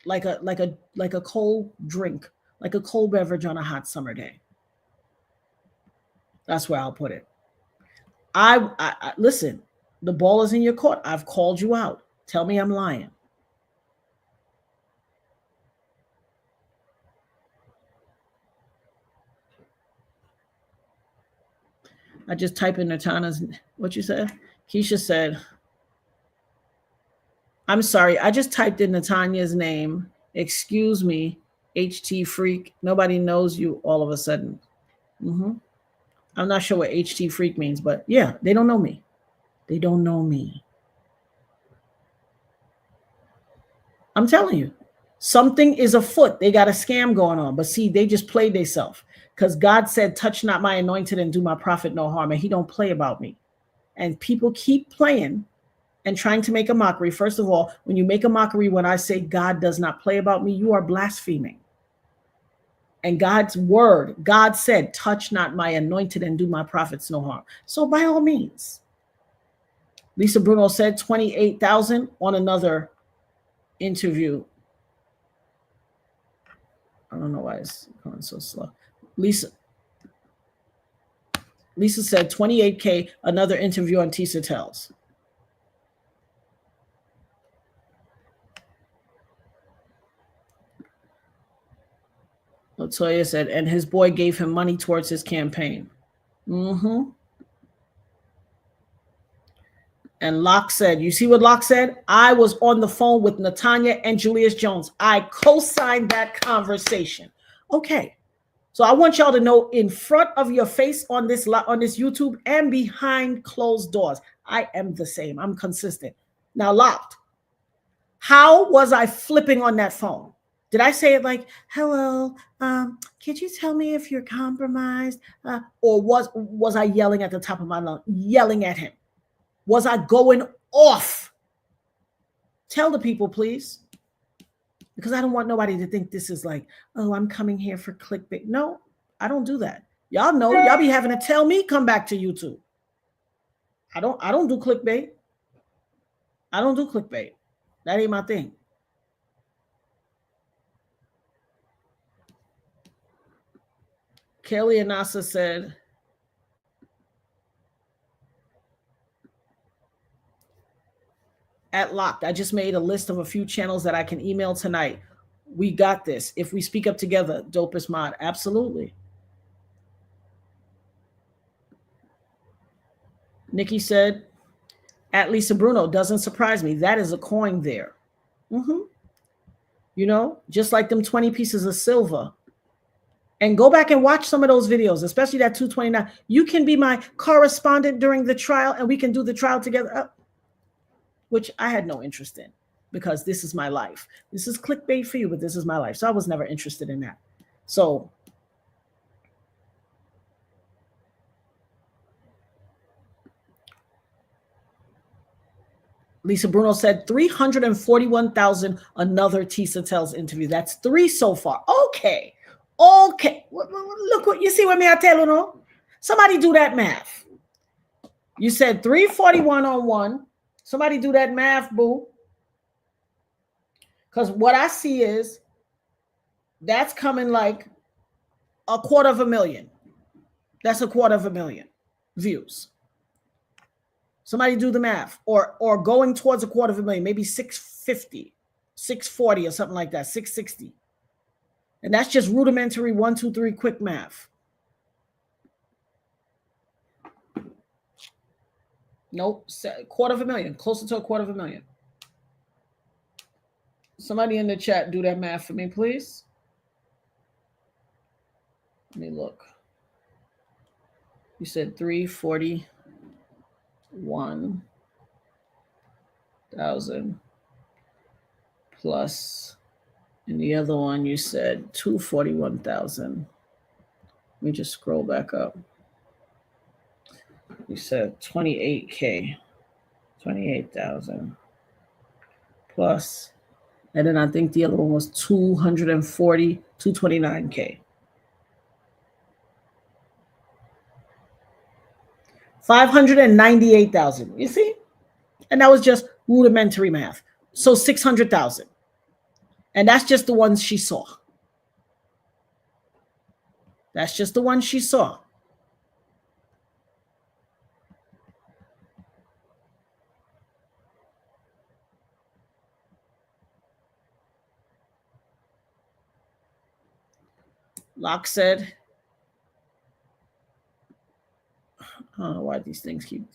like a cold drink, like a cold beverage on a hot summer day. That's where I'll put it. I listen, the ball is in your court. I've called you out. Tell me I'm lying. I just type in Natana's, what you said? Keisha said, I'm sorry, I just typed in Natanya's name. Excuse me, HT freak. Nobody knows you all of a sudden. I'm not sure what HT freak means, but yeah, they don't know me. They don't know me. I'm telling you, something is afoot. They got a scam going on. But see, they just played themselves. Because God said, touch not my anointed and do my prophet no harm. And he don't play about me. And people keep playing and trying to make a mockery. First of all, when you make a mockery, when I say God does not play about me, you are blaspheming. And God's word, God said, touch not my anointed and do my prophets no harm. So by all means, Lisa Bruno said 28,000 on another interview. I don't know why it's going so slow. Lisa said 28K, another interview on Tisa Tells. Latoya said, and his boy gave him money towards his campaign. And Locke said, you see what Locke said? I was on the phone with Natanya and Julius Jones. I co-signed that conversation. Okay. So I want y'all to know, in front of your face on this YouTube and behind closed doors, I am the same. I'm consistent. Now, Locked, how was I flipping on that phone? Did I say it like, hello, could you tell me if you're compromised? Or was I yelling at the top of my lungs, yelling at him? Was I going off? Tell the people, please. Because I don't want nobody to think this is like, oh, I'm coming here for clickbait. No, I don't do that. Y'all know, y'all be having to tell me come back to YouTube. I don't do clickbait. I don't do clickbait. That ain't my thing. Kelly Anasa said, at Locked, I just made a list of a few channels that I can email tonight. We got this. If we speak up together, Dopest mod. Absolutely. Nikki said, at Lisa Bruno, doesn't surprise me. That is a coin there. You know, just like them 20 pieces of silver. And go back and watch some of those videos, especially that 229. You can be my correspondent during the trial and we can do the trial together. Which I had no interest in, because this is my life. This is clickbait for you, but this is my life. So I was never interested in that. So Lisa Bruno said 341,000. Another Tisa Tells interview. That's 3 so far. Okay. Look what you see what me I tell you no. Somebody do that math. You said 341 on one. Somebody do that math, boo. Because what I see is that's coming like 250,000. That's 250,000 views. Somebody do the math, or going towards 250,000, maybe 650, 640 or something like that, 660. And that's just rudimentary 1, 2, 3 quick math. Nope, 250,000, closer to 250,000. Somebody in the chat do that math for me, please. Let me look. You said 341,000 plus, and the other one you said 241,000. Let me just scroll back up. You said 28K, 28,000 plus, and then I think the other one was 240, 229K. 598,000. You see? And that was just rudimentary math. So 600,000. And that's just the ones she saw. That's just the ones she saw. Locke said, I don't know why these things keep.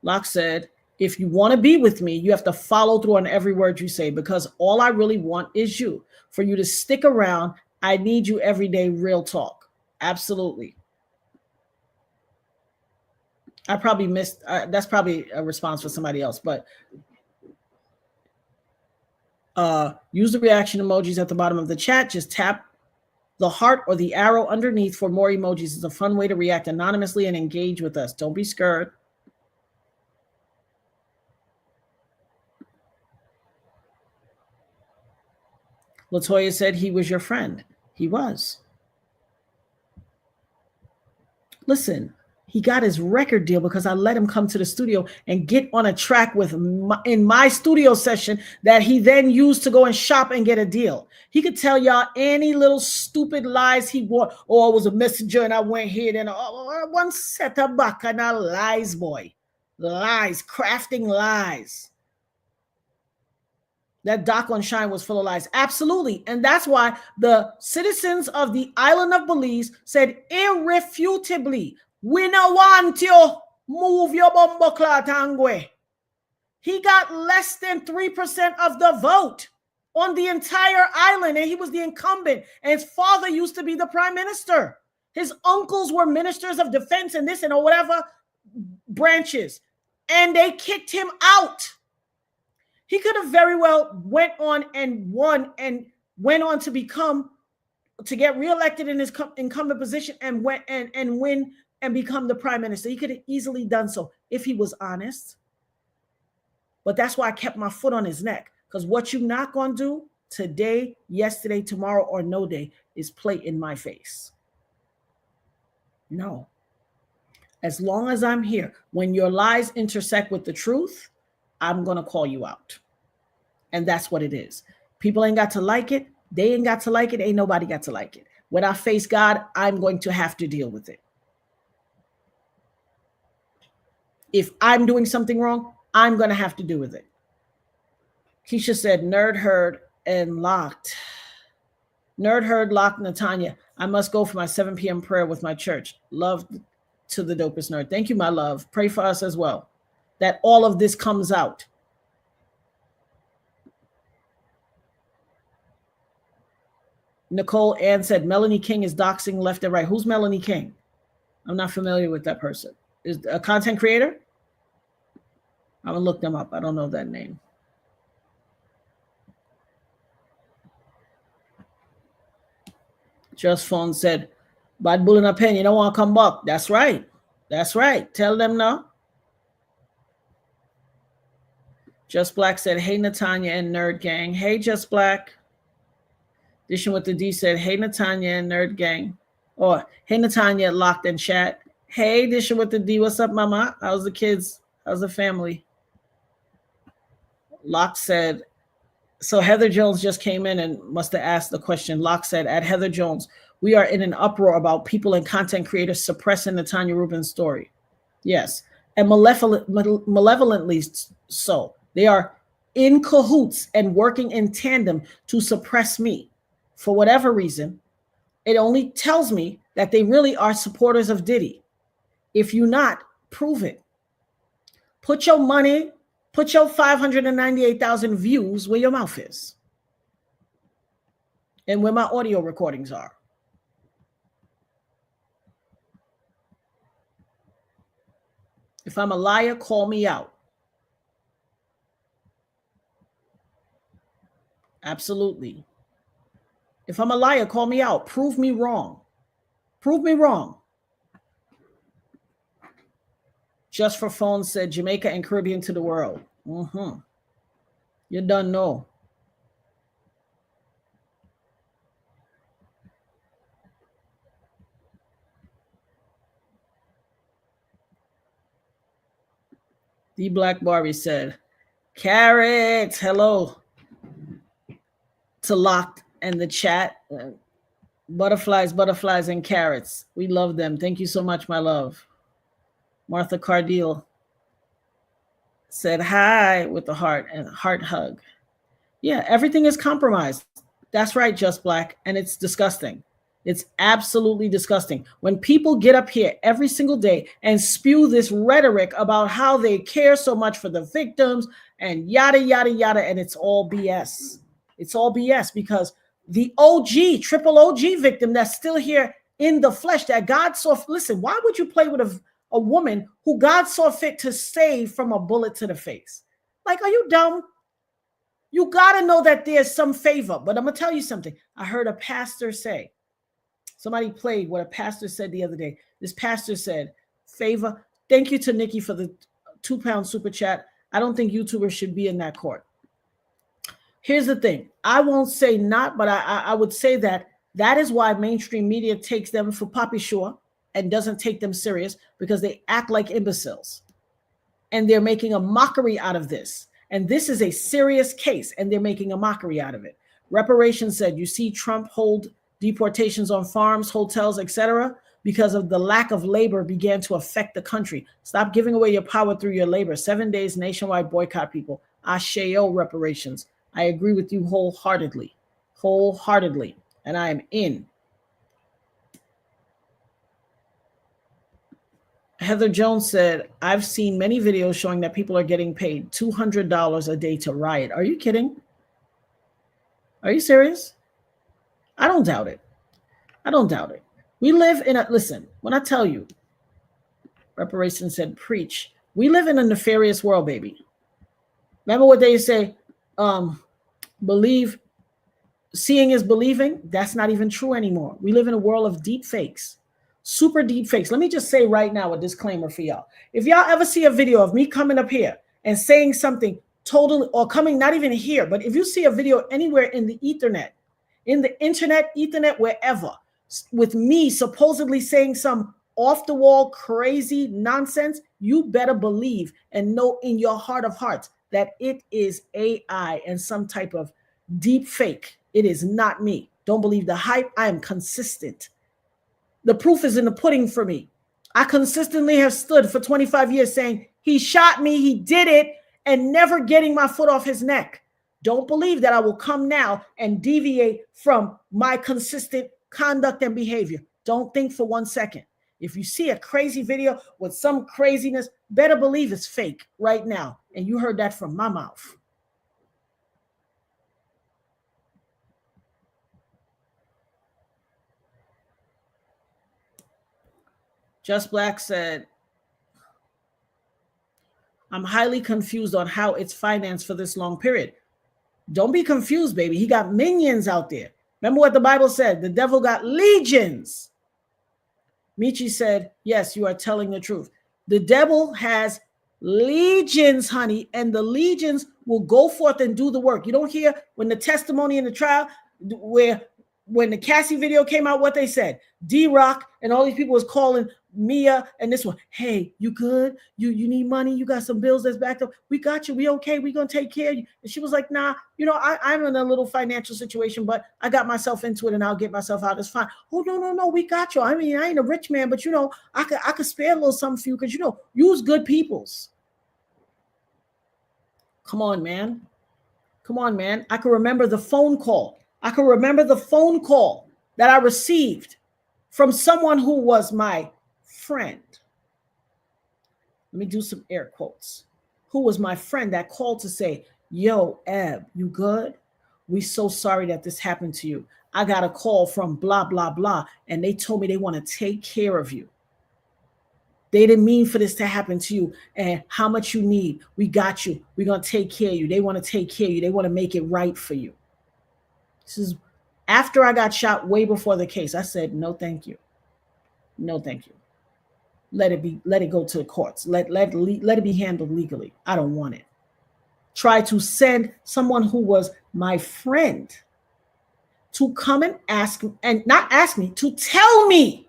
Locke said, if you want to be with me, you have to follow through on every word you say, because all I really want is you. For you to stick around, I need you every day, real talk. Absolutely. I probably missed, that's probably a response for somebody else, but use the reaction emojis at the bottom of the chat. Just tap the heart or the arrow underneath for more emojis. It's a fun way to react anonymously and engage with us. Don't be scared. Latoya said he was your friend. He was. Listen, he got his record deal because I let him come to the studio and get on a track with in my studio session that he then used to go and shop and get a deal. He could tell y'all any little stupid lies he want. Oh, I was a messenger and I went here and one set of bacchanal lies, boy. Lies, crafting lies. That doc on Shyne was full of lies. Absolutely. And that's why the citizens of the island of Belize said irrefutably, we no want you. Move your bumbleclot angwe. He got less than 3% of the vote on the entire island, and he was the incumbent. And his father used to be the prime minister. His uncles were ministers of defense and this and or whatever branches. And they kicked him out. He could have very well went on and won and went on to get reelected in his incumbent position and went and win and become the prime minister. He could have easily done so if he was honest. But that's why I kept my foot on his neck, because what you're not going to do today, yesterday, tomorrow, or no day is play in my face. No. As long as I'm here, when your lies intersect with the truth, I'm going to call you out. And that's what it is. People ain't got to like it. They ain't got to like it. Ain't nobody got to like it. When I face God, I'm going to have to deal with it. If I'm doing something wrong, I'm going to have to deal with it. Keisha said, nerd heard and locked. Nerd heard, locked, Natanya. I must go for my 7 p.m. prayer with my church. Love to the dopest nerd. Thank you, my love. Pray for us as well, that all of this comes out. Nicole Ann said, Melanie King is doxing left and right. Who's Melanie King? I'm not familiar with that person. Is a content creator? I'm going to look them up. I don't know that name. Just Phone said, Bad Bull in a pen, you don't want to come back. That's right. That's right. Tell them now. Just Black said, hey, Natanya and Nerd Gang. Hey, Just Black. Dishing with the D said, hey, Natanya and Nerd Gang. Or, hey, Natanya, locked in chat. Hey, Dishing with the D. What's up, mama? How's the kids? How's the family? Locke said, so Heather Jones just came in and must have asked the question. Locke said, at Heather Jones, we are in an uproar about people and content creators suppressing Natanya Rubin's story. Yes, and malevolently so. They are in cahoots and working in tandem to suppress me. For whatever reason, it only tells me that they really are supporters of Diddy. If you're not, prove it. Put your money, put your 598,000 views where your mouth is and where my audio recordings are. If I'm a liar, call me out. Absolutely. If I'm a liar, call me out. Prove me wrong. Prove me wrong. Just for Phone said Jamaica and Caribbean to the world. You done know. The Black Barbie said, carrots, hello. To Locked and the chat. Butterflies, butterflies, and carrots. We love them. Thank you so much, my love. Martha Cardeal said hi with the heart and heart hug. Yeah, everything is compromised. That's right, Just Black. And it's disgusting. It's absolutely disgusting. When people get up here every single day and spew this rhetoric about how they care so much for the victims and yada, yada, yada, and it's all BS. It's all BS because the OG, triple OG victim that's still here in the flesh that God saw. Listen, why would you play with a woman who God saw fit to save from a bullet to the face? Like, are you dumb? You got to know that there's some favor. But I'm going to tell you something. I heard a pastor say, somebody played what a pastor said the other day. This pastor said, favor. Thank you to Nikki for the £2 super chat. I don't think YouTubers should be in that court. Here's the thing. I won't say not, but I would say that is why mainstream media takes them for Poppy Shore and doesn't take them serious, because they act like imbeciles. And they're making a mockery out of this. And this is a serious case, and they're making a mockery out of it. Reparations said, you see Trump hold deportations on farms, hotels, etc., because of the lack of labor began to affect the country. Stop giving away your power through your labor. 7 days nationwide boycott, people. Asheo reparations. I agree with you wholeheartedly. Wholeheartedly. And I am in. Heather Jones said, I've seen many videos showing that people are getting paid $200 a day to riot. Are you kidding? Are you serious? I don't doubt it. I don't doubt it. We live in a, listen, when I tell you, Reparations said, preach. We live in a nefarious world, baby. Remember what they say, believe, seeing is believing? That's not even true anymore. We live in a world of deep fakes. Super deep fakes. Let me just say right now a disclaimer for y'all. If y'all ever see a video of me coming up here and saying something totally, or coming not even here, but if you see a video anywhere in the Ethernet, Ethernet, wherever, with me supposedly saying some off the wall, crazy nonsense, you better believe and know in your heart of hearts that it is AI and some type of deep fake. It is not me. Don't believe the hype. I am consistent. The proof is in the pudding for me. I consistently have stood for 25 years saying he shot me, he did it, and never getting my foot off his neck. Don't believe that I will come now and deviate from my consistent conduct and behavior. Don't think for 1 second. If you see a crazy video with some craziness, better believe it's fake right now. And you heard that from my mouth. Just Black said, I'm highly confused on how it's financed for this long period. Don't be confused, baby. He got minions out there. Remember what the Bible said? The devil got legions. Michi said, yes, you are telling the truth. The devil has Legions, honey, and the legions will go forth and do the work. You don't hear when the testimony in the trial, where when the Cassie video came out, what they said, D-Rock and all these people was calling Mia and this one, hey, you good? You need money? You got some bills that's backed up? We got you. We okay. We gonna take care of you. And she was like, nah, I'm in a little financial situation, but I got myself into it and I'll get myself out. It's fine. Oh, no, we got you. I mean, I ain't a rich man, but I could spare a little something for you because use good peoples. Come on, man. I can remember the phone call. that I received from someone who was my friend. Let me do some air quotes. Who was my friend that called to say, yo, Eb, you good? We so sorry that this happened to you. I got a call from blah, blah, blah, and they told me they want to take care of you. They didn't mean for this to happen to you, and how much you need. We got you. We're going to take care of you. They want to take care of you. They want to make it right for you. This is after I got shot, way before the case. I said, no, thank you. No, thank you. Let it go to the courts. Let it be handled legally. I don't want it. Try to send someone who was my friend to come and not ask me, to tell me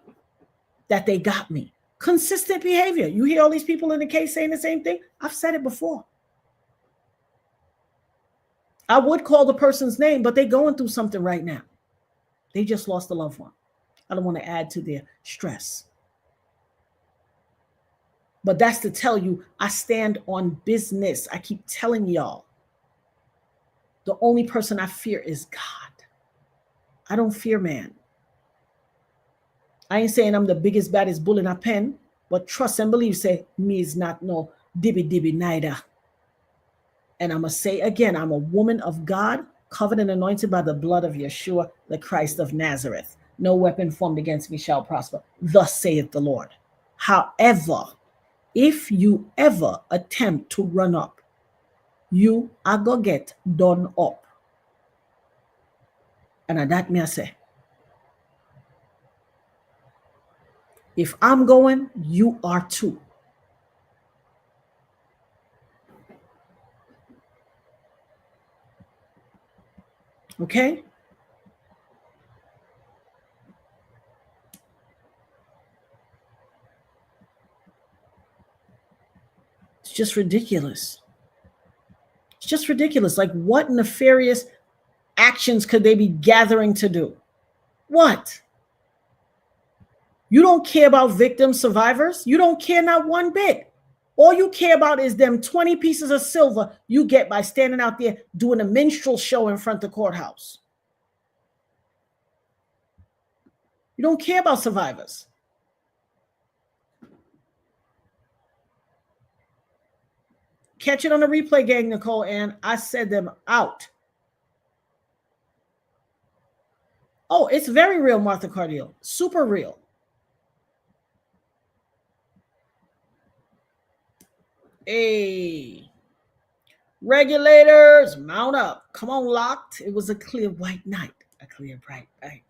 that they got me. Consistent behavior. You hear all these people in the case saying the same thing? I've said it before. I would call the person's name, but they're going through something right now. They just lost a loved one. I don't want to add to their stress. But that's to tell you, I stand on business. I keep telling y'all, the only person I fear is God. I don't fear man. I ain't saying I'm the biggest, baddest bull in a pen, but trust and believe, say, me is not no dibby neither. And I'm going to say again, I'm a woman of God, covered and anointed by the blood of Yeshua, the Christ of Nazareth. No weapon formed against me shall prosper. Thus saith the Lord. However, if you ever attempt to run up, you are going to get done up. And that me I say, if I'm going, you are too. Okay? It's just ridiculous. It's just ridiculous. Like, what nefarious actions could they be gathering to do? What? You don't care about victims, survivors? You don't care not one bit. All you care about is them 20 pieces of silver you get by standing out there doing a minstrel show in front of the courthouse. You don't care about survivors. Catch it on the replay, gang, Nicole, and I said them out. Oh, it's very real, Martha Cardiel. Super real. Hey, regulators, mount up. Come on, locked. It was a clear white night. A clear bright night.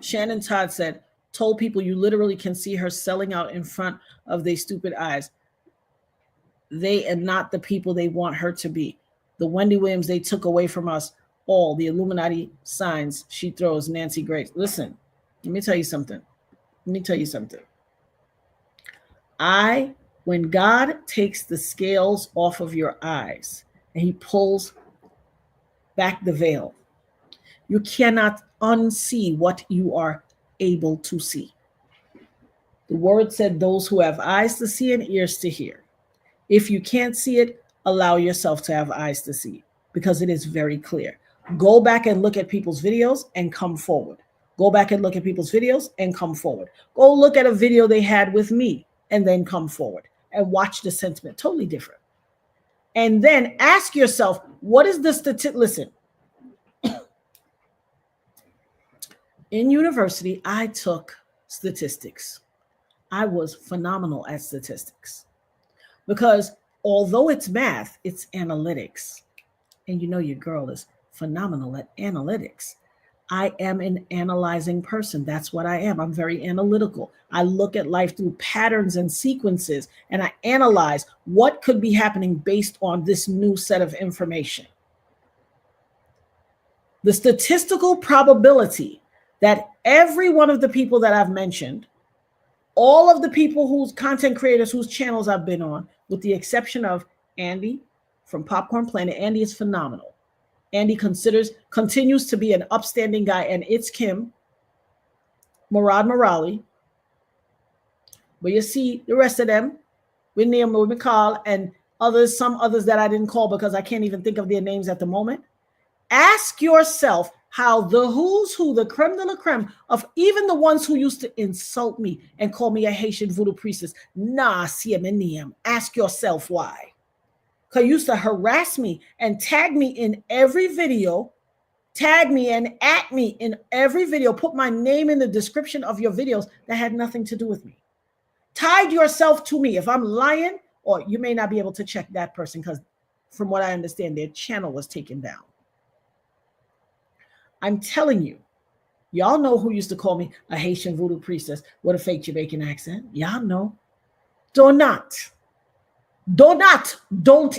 Shannon Todd said, told people you literally can see her selling out in front of their stupid eyes. They are not the people they want her to be. The Wendy Williams they took away from us all, the Illuminati signs she throws, Nancy Grace. Listen, let me tell you something. When God takes the scales off of your eyes and he pulls back the veil, you cannot unsee what you are able to see. The word said those who have eyes to see and ears to hear. If you can't see it, allow yourself to have eyes to see, because it is very clear. Go back and look at people's videos and come forward. Go back and look at people's videos and come forward. Go look at a video they had with me and then come forward and watch the sentiment. Totally different. And then ask yourself, what is the statistic? Listen, in university, I took statistics. I was phenomenal at statistics because although it's math, it's analytics. And you know your girl is phenomenal at analytics. I am an analyzing person. That's what I am. I'm very analytical. I look at life through patterns and sequences, and I analyze what could be happening based on this new set of information. The statistical probability that every one of the people that I've mentioned, all of the people whose content creators whose channels I've been on, with the exception of Andy from Popcorn Planet, Andy is phenomenal. Andy continues to be an upstanding guy, and it's Kim, Murad Morali. But you see the rest of them, with Neil McCall and others, some others that I didn't call because I can't even think of their names at the moment. Ask yourself how the who's who, the creme de la creme of even the ones who used to insult me and call me a Haitian voodoo priestess, ask yourself why. Because you used to harass me and tag me in every video, tag me and at me in every video, put my name in the description of your videos that had nothing to do with me. Tied yourself to me. If I'm lying, or you may not be able to check that person because from what I understand, their channel was taken down. I'm telling you, y'all know who used to call me a Haitian voodoo priestess with a fake Jamaican accent. Y'all know. Don't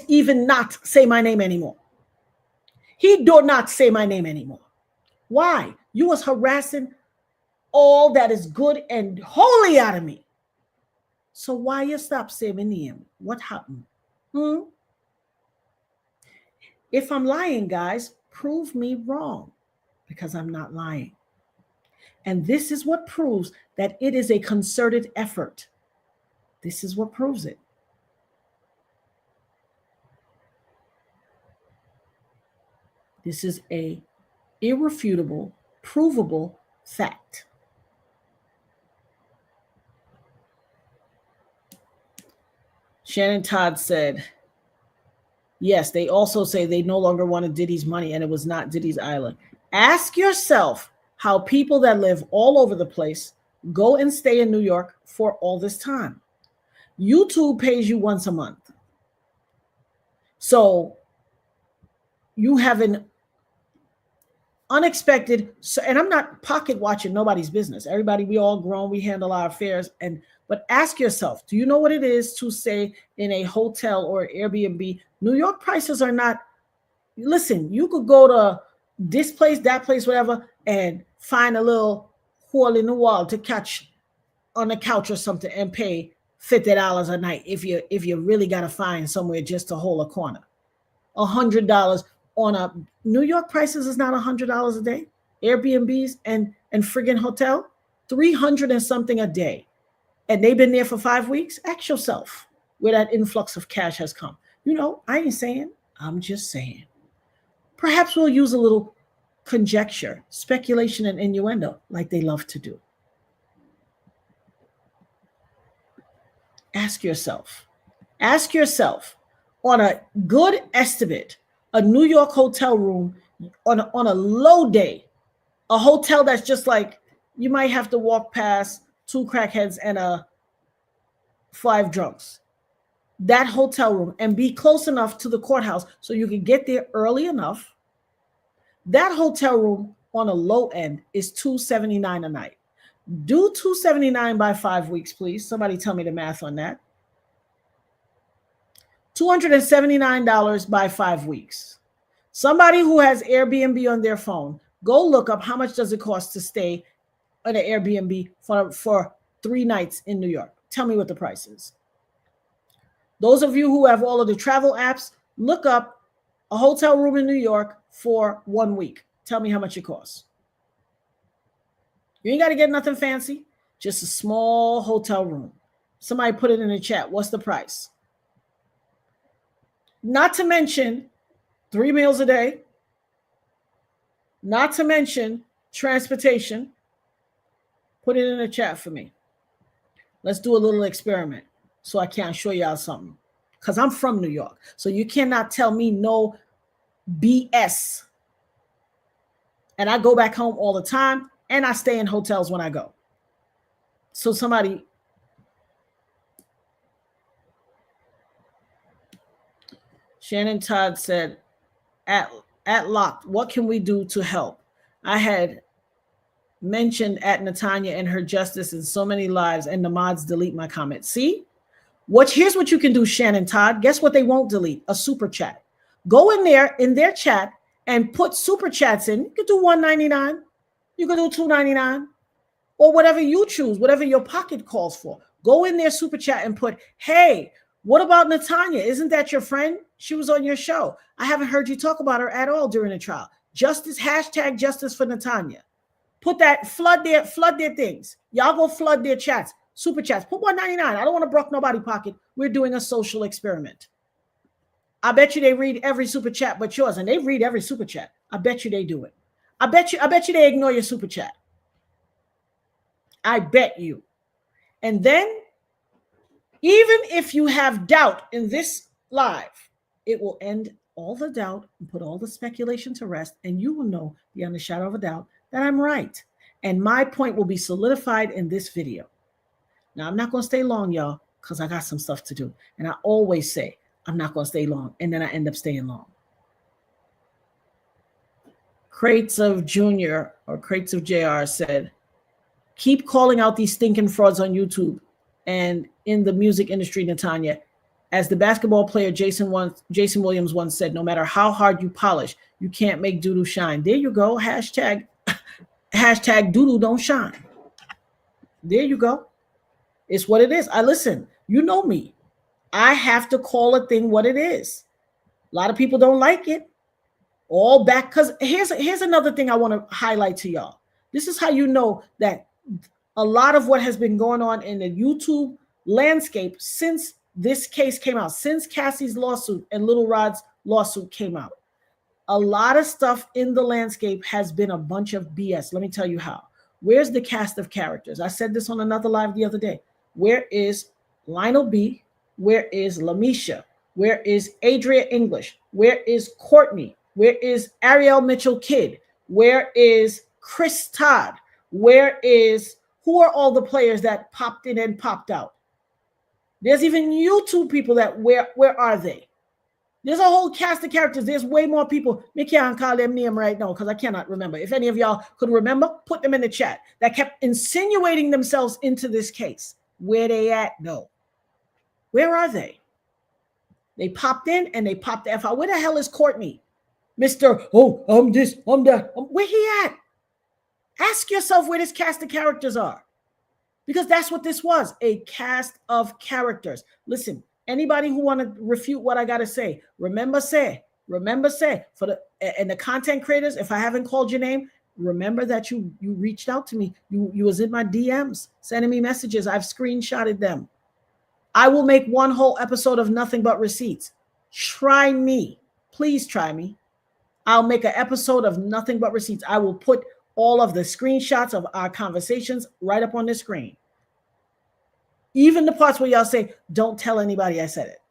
even not say my name anymore. He do not say my name anymore. Why? You was harassing all that is good and holy out of me. So why you stop saying my name? What happened? If I'm lying, guys, prove me wrong, because I'm not lying. And this is what proves that it is a concerted effort. This is what proves it. This is a irrefutable, provable fact. Shannon Todd said, yes, they also say they no longer wanted Diddy's money and it was not Diddy's island. Ask yourself how people that live all over the place go and stay in New York for all this time. YouTube pays you once a month. So you have an unexpected, and I'm not pocket watching nobody's business. Everybody, we all grown, we handle our affairs. But ask yourself, do you know what it is to stay in a hotel or Airbnb? New York prices are not, listen, you could go to this place, that place, whatever, and find a little hole in the wall to catch on a couch or something and pay $50 a night if you really got to find somewhere just to hold a corner. $100 on a New York prices is not $100 a day. Airbnbs and friggin' hotel, 300 and something a day. And they've been there for 5 weeks. Ask yourself where that influx of cash has come. You know, I ain't saying, I'm just saying. Perhaps we'll use a little conjecture, speculation, and innuendo like they love to do. Ask yourself on a good estimate, a New York hotel room on a low day, a hotel that's just like you might have to walk past 2 crackheads and 5 drunks. That hotel room, and be close enough to the courthouse so you can get there early enough. That hotel room on a low end is $279 a night. Do $279 by 5 weeks, please. Somebody tell me the math on that. $279 by 5 weeks. Somebody who has Airbnb on their phone, go look up how much does it cost to stay at an Airbnb for 3 nights in New York. Tell me what the price is. Those of you who have all of the travel apps, look up a hotel room in New York for 1 week. Tell me how much it costs. You ain't got to get nothing fancy, just a small hotel room. Somebody put it in the chat. What's the price? Not to mention 3 meals a day. Not to mention transportation. Put it in the chat for me. Let's do a little experiment so I can show y'all something. Because I'm from New York. So you cannot tell me no BS. And I go back home all the time. And I stay in hotels when I go. So somebody. Shannon Todd said, at Locked, what can we do to help? I had mentioned at Natanya and her justice in so many lives, and the mods delete my comment. See? Here's what you can do, Shannon Todd. Guess what they won't delete? A super chat. Go in their chat, and put super chats in. You can do $1.99. You can do $2.99. Or whatever you choose, whatever your pocket calls for. Go in their super chat and put, hey, what about Natanya? Isn't that your friend? She was on your show. I haven't heard you talk about her at all during the trial. Justice, hashtag justice for Natanya. Put that, flood their things. Y'all go flood their chats, super chats. Put $1.99. I don't want to broke nobody pocket. We're doing a social experiment. I bet you they read every super chat but yours, and they read every super chat. I bet you they do it. I bet you they ignore your super chat. I bet you. And then, even if you have doubt in this live, it will end all the doubt and put all the speculation to rest, and you will know beyond a shadow of a doubt that I'm right. And my point will be solidified in this video. Now, I'm not going to stay long, y'all, because I got some stuff to do. And I always say, I'm not going to stay long, and then I end up staying long. Crates of Junior or Crates of JR said, keep calling out these stinking frauds on YouTube and in the music industry, Natanya. As the basketball player Jason Williams once said, no matter how hard you polish, you can't make doo-doo shine. There you go. Hashtag doo-doo don't shine. There you go. It's what it is. Listen, you know me. I have to call a thing what it is. A lot of people don't like it. All back, because here's another thing I want to highlight to y'all. This is how you know that a lot of what has been going on in the YouTube landscape since this case came out, since Cassie's lawsuit and Little Rod's lawsuit came out, a lot of stuff in the landscape has been a bunch of BS. Let me tell you how. Where's the cast of characters? I said this on another live the other day. Where is Lionel B? Where is Lamisha? Where is Adria English? Where is Courtney? Where is Ariel Mitchell Kidd? Where is Chris Todd? Who are all the players that popped in and popped out? There's even YouTube people that, where are they? There's a whole cast of characters. There's way more people. Me can't call them name right now because I cannot remember. If any of y'all could remember, put them in the chat. That kept insinuating themselves into this case. Where they at though? Where are they? They popped in and they popped the F out. Where the hell is Courtney? Mr. Oh, I'm this, I'm that. Where he at? Ask yourself where this cast of characters are. Because that's what this was, a cast of characters. Listen, anybody who want to refute what I got to say, remember say, for the content creators, if I haven't called your name, remember that you reached out to me. You was in my DMs, sending me messages. I've screenshotted them. I will make one whole episode of nothing but receipts. Try me. Please try me. I'll make an episode of nothing but receipts. I will put all of the screenshots of our conversations right up on the screen. Even the parts where y'all say, don't tell anybody I said it.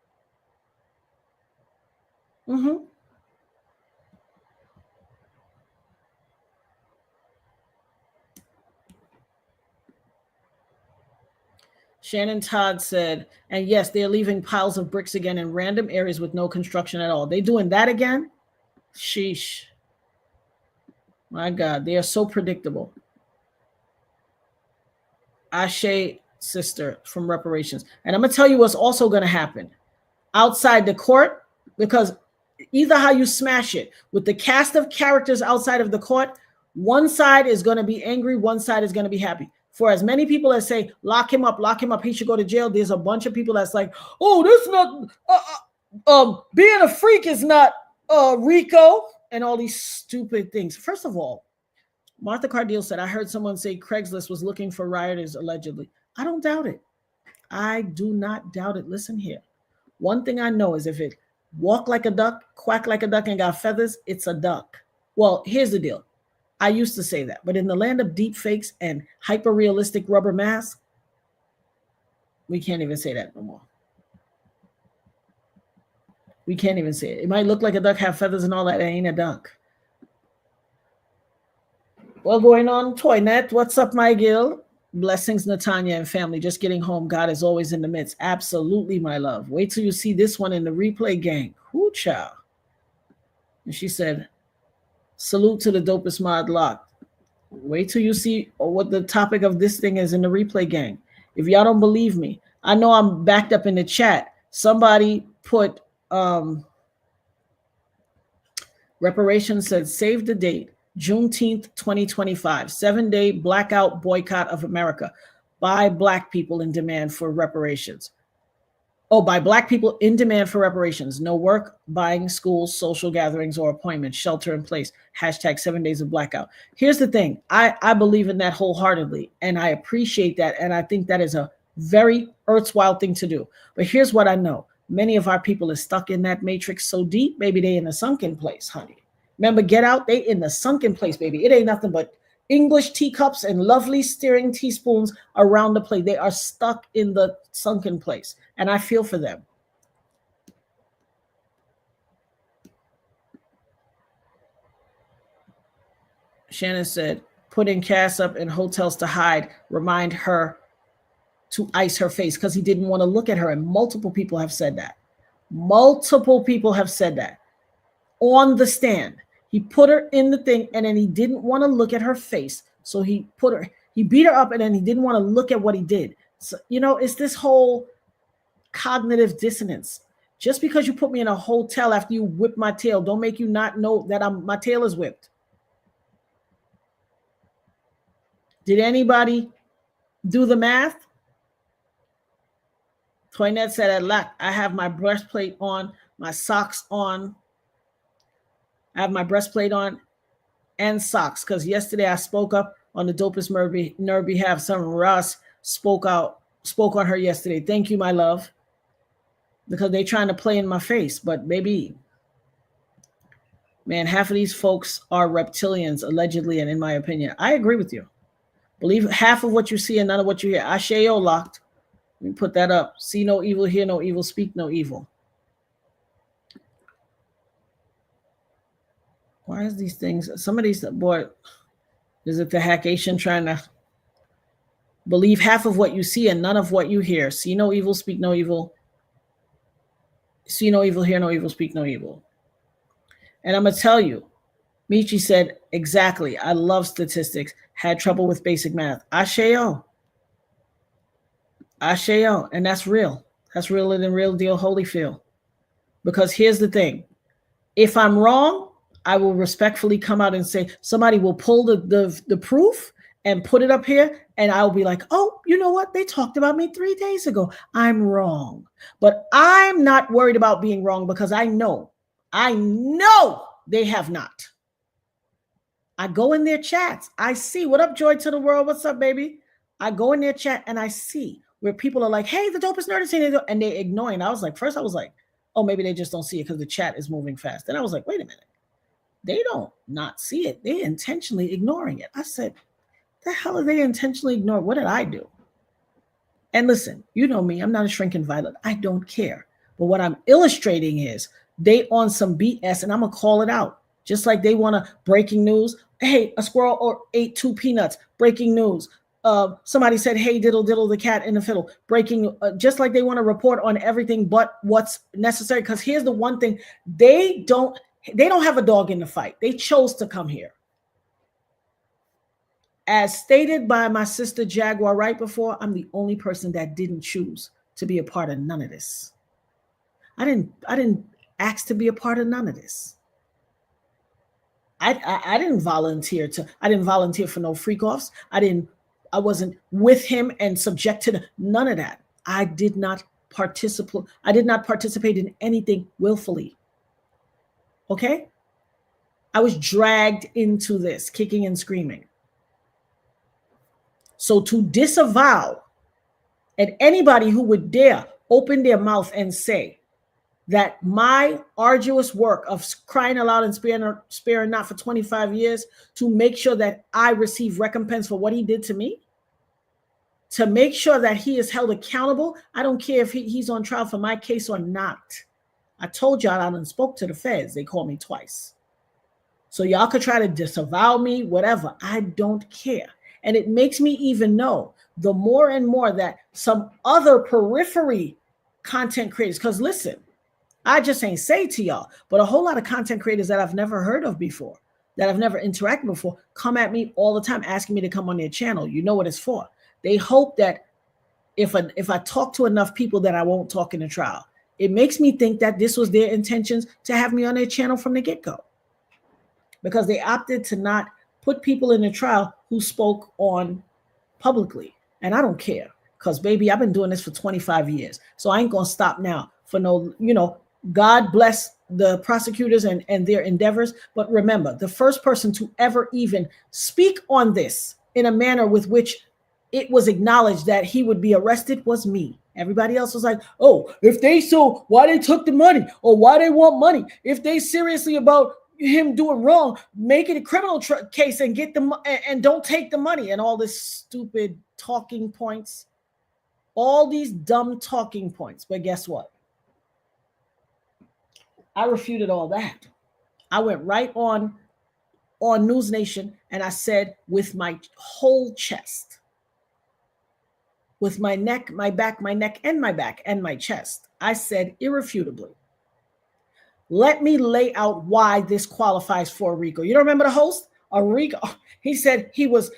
Shannon Todd said, and yes, they're leaving piles of bricks again in random areas with no construction at all. They doing that again? Sheesh. My God, they are so predictable. Ashe sister from reparations. And I'm going to tell you what's also going to happen outside the court, because either how you smash it with the cast of characters outside of the court, one side is going to be angry, one side is going to be happy. For as many people that say, lock him up, he should go to jail, there's a bunch of people that's like, oh, that's not, being a freak is not RICO, and all these stupid things. First of all, Martha Cardeal said, I heard someone say Craigslist was looking for rioters allegedly. I don't doubt it. I do not doubt it. Listen here. One thing I know is if it walk like a duck, quack like a duck, and got feathers, it's a duck. Well, here's the deal. I used to say that, but in the land of deep fakes and hyper-realistic rubber masks, we can't even say that no more. We can't even say it. It might look like a duck, have feathers and all that. It ain't a duck. What's going on, Toynet? What's up, my Gil? Blessings, Natanya and family. Just getting home. God is always in the midst. Absolutely, my love. Wait till you see this one in the replay gang. Hoo-cha. And she said, Salute to the dopest mod locked. Wait till you see what the topic of this thing is in the replay gang. If y'all don't believe me, I know I'm backed up in the chat. Somebody put reparations said save the date, Juneteenth 2025, 7-day blackout boycott of America by Black people in demand for reparations. Oh, by Black people in demand for reparations. No work, buying, schools, social gatherings, or appointments. Shelter in place. Hashtag 7 days of blackout. Here's the thing. I believe in that wholeheartedly, and I appreciate that, and I think that is a very erstwhile thing to do. But here's what I know. Many of our people are stuck in that matrix so deep, maybe they in a sunken place, honey. Remember, Get Out? They in the sunken place, baby. It ain't nothing but English teacups and lovely steering teaspoons around the plate. They are stuck in the sunken place, and I feel for them. Shannon said, putting Cass up in hotels to hide, remind her to ice her face because he didn't want to look at her. And multiple people have said that. Multiple people have said that on the stand. He put her in the thing and then he didn't want to look at her face. So he beat her up and then he didn't want to look at what he did. So, it's this whole cognitive dissonance. Just because you put me in a hotel after you whip my tail, don't make you not know that my tail is whipped. Did anybody do the math? Toinette said, I have my breastplate on, my socks on. I have my breastplate on and socks because yesterday I spoke up on the Dopest Nerd behalf. Some Ross spoke on her yesterday. Thank you, my love, because they're trying to play in my face. But baby, man, half of these folks are reptilians, allegedly, and in my opinion. I agree with you. Believe half of what you see and none of what you hear. Asheo locked. Let me put that up. See no evil, hear no evil, speak no evil. Why is these things? Some of these, boy, is it the hackation trying to believe half of what you see and none of what you hear? See no evil, speak no evil. See no evil, hear no evil, speak no evil. And I'm going to tell you, Michi said, exactly. I love statistics. Had trouble with basic math. Asheo. Asheo. And that's real. That's realer than real deal Holyfield. Because here's the thing. If I'm wrong, I will respectfully come out and say, somebody will pull the proof and put it up here. And I'll be like, oh, you know what? They talked about me 3 days ago. I'm wrong. But I'm not worried about being wrong because I know they have not. I go in their chats. I see. What up, Joy to the world? What's up, baby? I go in their chat and I see where people are like, hey, the Dopest Nerd is saying it, and they're ignoring. First I was like, oh, maybe they just don't see it because the chat is moving fast. Then I was like, wait a minute. They don't not see it. They're intentionally ignoring it. I said, the hell are they intentionally ignoring? What did I do? And listen, you know me. I'm not a shrinking violet. I don't care. But what I'm illustrating is they on some BS, and I'm going to call it out. Just like they want to breaking news. Hey, a squirrel ate 2 peanuts. Breaking news. Somebody said, hey, diddle, diddle, the cat in the fiddle. Breaking, just like they want to report on everything but what's necessary. Because here's the one thing. They don't have a dog in the fight. They chose to come here. As stated by my sister Jaguar right before, I'm the only person that didn't choose to be a part of none of this. I didn't ask to be a part of none of this. I didn't volunteer for no freak offs. I wasn't with him and subject to none of that. I did not participate in anything willfully. Okay? I was dragged into this, kicking and screaming. So to disavow, and anybody who would dare open their mouth and say that my arduous work of crying aloud and sparing not for 25 years to make sure that I receive recompense for what he did to me, to make sure that he is held accountable. I don't care if he's on trial for my case or not. I told y'all I done spoke to the feds. They called me twice. So y'all could try to disavow me, whatever. I don't care. And it makes me even know the more and more that some other periphery content creators, because listen, I just ain't say to y'all, but a whole lot of content creators that I've never heard of before. that I've never interacted before come at me all the time asking me to come on their channel. You know what it's for. They hope that if I talk to enough people that I won't talk in the trial. It makes me think that this was their intentions to have me on their channel from the get-go, because they opted to not put people in the trial who spoke on publicly. And I don't care, because baby, I've been doing this for 25 years. So I ain't gonna stop now for no, God bless the prosecutors and their endeavors. But remember, the first person to ever even speak on this in a manner with which it was acknowledged that he would be arrested was me. Everybody else was like, oh, if they so, why they took the money, or why they want money? If they seriously about him doing wrong, make it a criminal case and get the and don't take the money, and all this stupid talking points, all these dumb talking points. But guess what? I refuted all that. I went right on News Nation and I said with my whole chest, with my neck, my back, my neck, and my back, and my chest, I said irrefutably, let me lay out why this qualifies for a RICO. You don't remember the host? A RICO. He said he was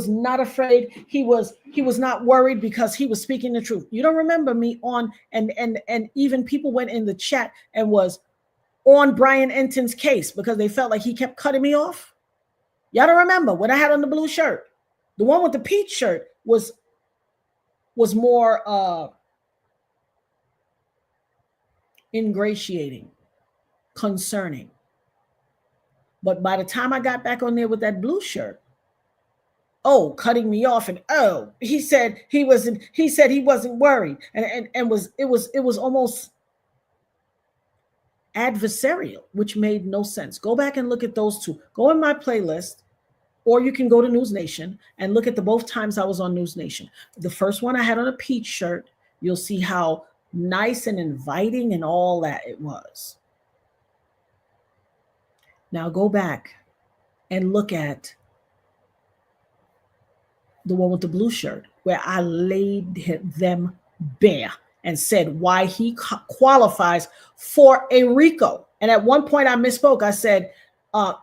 not afraid. He was not worried because he was speaking the truth. You don't remember me on, and even people went in the chat and was on Brian Enton's case because they felt like he kept cutting me off. Y'all don't remember when I had on the blue shirt? The one with the peach shirt was more ingratiating, concerning. But by the time I got back on there with that blue shirt, cutting me off, and he said he wasn't worried, and it was almost adversarial, which made no sense. Go back and look at those two. Go in my playlist, or you can go to News Nation and look at the both times I was on News Nation. The first one I had on a peach shirt. You'll see how nice and inviting and all that it was. Now go back and look at the one with the blue shirt, where I laid them bare and said why he qualifies for a RICO. And at one point I misspoke. I said,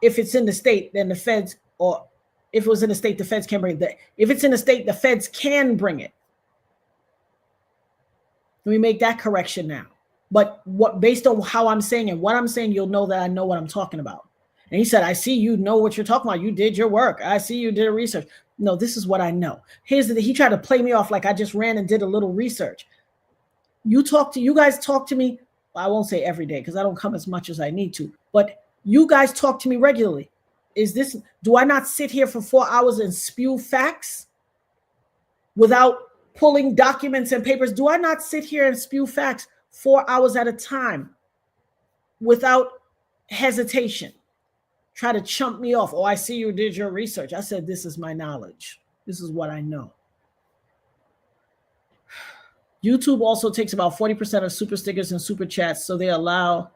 if it's in the state, then the feds, or if it was in the state, the feds can bring it. If it's in the state, the feds can bring it. Let me make that correction now. But based on how I'm saying and what I'm saying, you'll know that I know what I'm talking about. And he said, I see you know what you're talking about. You did your work. I see you did research. No, this is what I know. He tried to play me off like I just ran and did a little research. You guys talk to me. I won't say every day because I don't come as much as I need to, but you guys talk to me regularly. Do I not sit here for 4 hours and spew facts without pulling documents and papers? Do I not sit here and spew facts 4 hours at a time without hesitation? Try to chump me off. Oh, I see you did your research. I said, this is my knowledge. This is what I know. YouTube also takes about 40% of super stickers and super chats, so they allow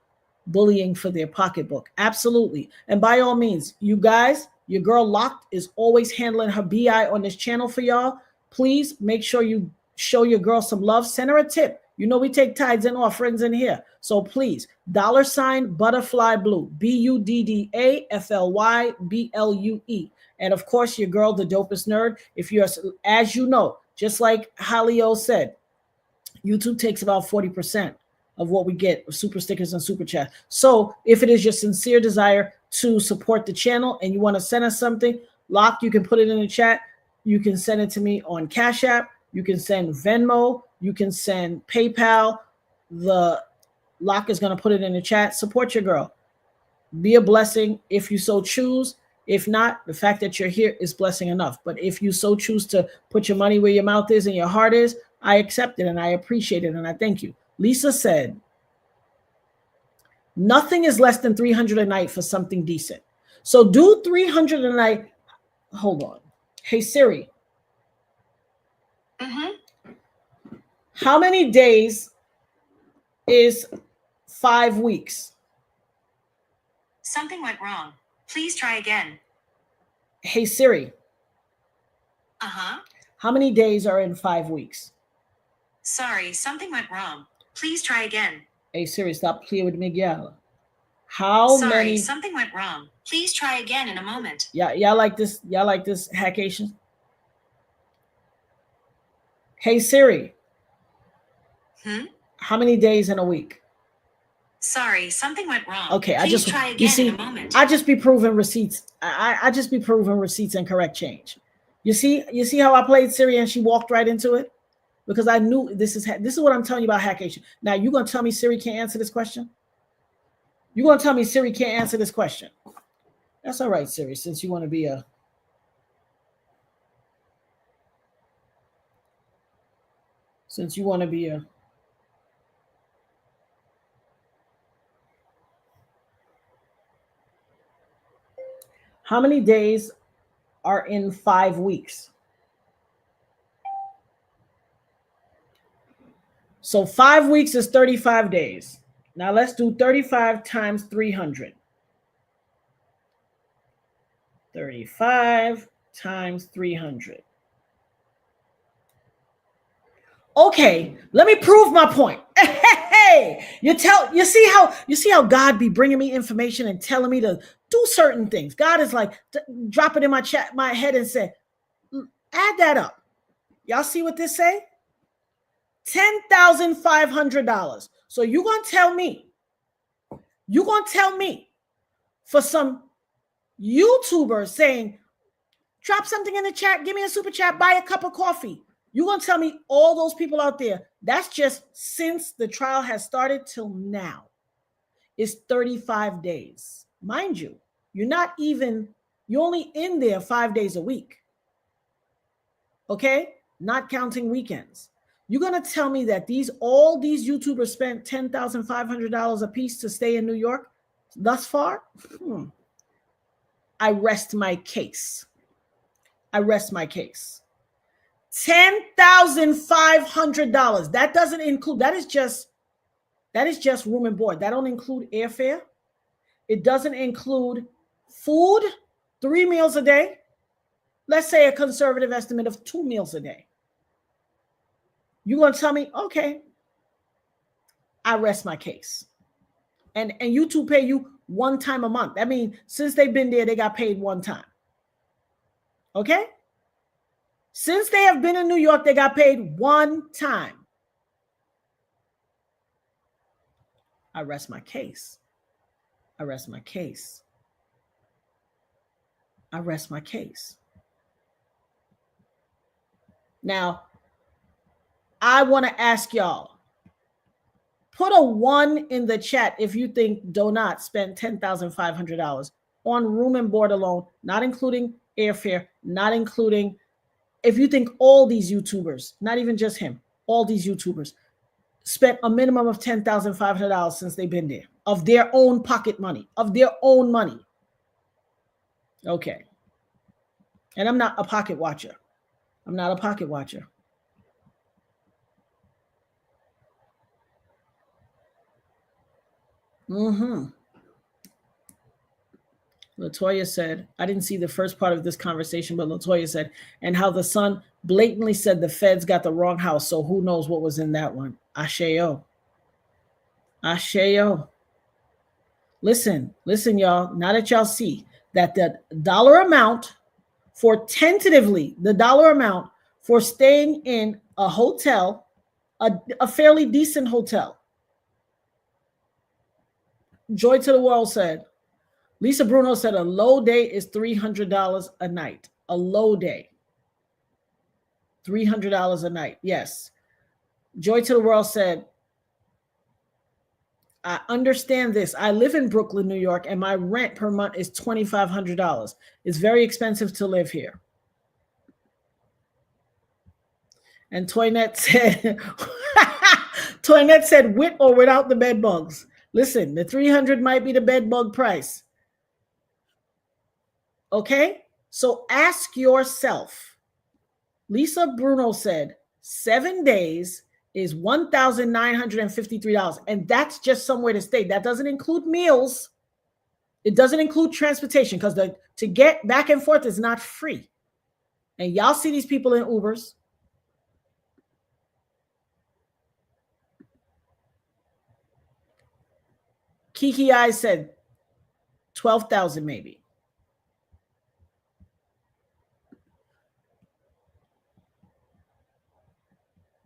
bullying for their pocketbook. Absolutely. And by all means, you guys, your girl Locked is always handling her BI on this channel for y'all. Please make sure you show your girl some love. Send her a tip. You know we take tithes and offerings in here. So please, $Butterfly Blue, BUDDAFLYBLUE. And of course, your girl, the Dopest Nerd. If you're, as you know, just like Halio said, YouTube takes about 40% of what we get of super stickers and super chat. So if it is your sincere desire to support the channel and you want to send us something, Lock, you can put it in the chat. You can send it to me on Cash App. You can send Venmo. You can send PayPal. The Lock is going to put it in the chat. Support your girl. Be a blessing if you so choose. If not, the fact that you're here is blessing enough. But if you so choose to put your money where your mouth is and your heart is, I accept it and I appreciate it and I thank you. Lisa said, nothing is less than 300 a night for something decent. So do 300 a night. Hold on. Hey, Siri. How many days is 5 weeks? Something went wrong. Please try again. Hey, Siri. How many days are in 5 weeks? Sorry, something went wrong. Please try again. Hey, Siri, stop playing with Miguel. How Sorry, many? something went wrong. Please try again in a moment. Yeah, y'all like this? Y'all like this hackation? Hey Siri. How many days in a week? Sorry, something went wrong. Okay, Please try again in a moment. I just be proving receipts. I just be proving receipts and correct change. You see how I played Siri and she walked right into it? Because I knew this is what I'm telling you about hackation. Now you're gonna tell me Siri can't answer this question? You're gonna tell me Siri can't answer this question? That's all right, Siri, since you want to be a how many days are in 5 weeks? So 5 weeks is 35 days. Now let's do 35 times 300. 35 times 300. Okay, let me prove my point. Hey, you see how God be bringing me information and telling me to do certain things. God is like drop it in my head and say, add that up. Y'all see what this say? $10,500. So you're gonna tell me for some YouTuber saying, drop something in the chat, give me a super chat, buy a cup of coffee. You're going to tell me all those people out there, that's just since the trial has started till now, is 35 days. Mind you, you're only in there 5 days a week. Okay? Not counting weekends. You're going to tell me that all these YouTubers spent $10,500 a piece to stay in New York thus far? I rest my case. $10,500. That doesn't include, that is just room and board. That don't include airfare. It doesn't include food, 3 meals a day. Let's say a conservative estimate of 2 meals a day. You're going to tell me, okay, I rest my case. And YouTube pay you one time a month. I mean, since they've been there, they got paid one time. Okay? Since they have been in New York, they got paid one time. I rest my case. Now, I want to ask y'all, put a 1 in the chat if you think Donat spent $10,500 on room and board alone, not including airfare, not including, if you think all these YouTubers, not even just him, all these YouTubers spent a minimum of $10,500 since they've been there, of their own pocket money, of their own money. Okay. And I'm not a pocket watcher. Latoya said, I didn't see the first part of this conversation, but Latoya said, and how the son blatantly said the feds got the wrong house, so who knows what was in that one. Asheo. Listen, y'all. Now that y'all see that the dollar amount for tentatively, the dollar amount for staying in a hotel, a fairly decent hotel. Joy to the World said, Lisa Bruno said a low day is $300 a night. A low day. $300 a night. Yes. Joy to the World said, I understand this. I live in Brooklyn, New York, and my rent per month is $2,500. It's very expensive to live here. And Toynette said, with or without the bed bugs. Listen, the $300 might be the bed bug price. Okay? So ask yourself. Lisa Bruno said 7 days is $1,953. And that's just somewhere to stay. That doesn't include meals. It doesn't include transportation because to get back and forth is not free. And y'all see these people in Ubers. Kiki I said 12,000 maybe.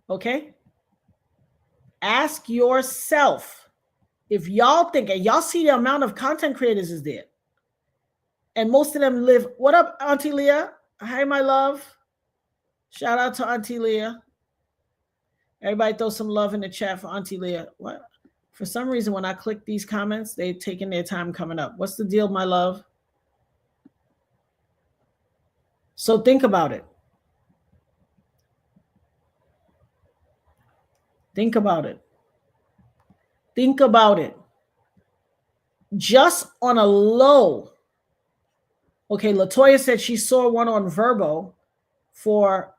Okay? Ask yourself, if y'all think, and y'all see the amount of content creators is there, and most of them live, what up, Auntie Leah? Hi, my love. Shout out to Auntie Leah. Everybody throw some love in the chat for Auntie Leah. What? For some reason, when I click these comments, they're taking their time coming up. What's the deal, my love? So think about it. Think about it. Think about it. Just on a low. Okay, Latoya said she saw one on Verbo for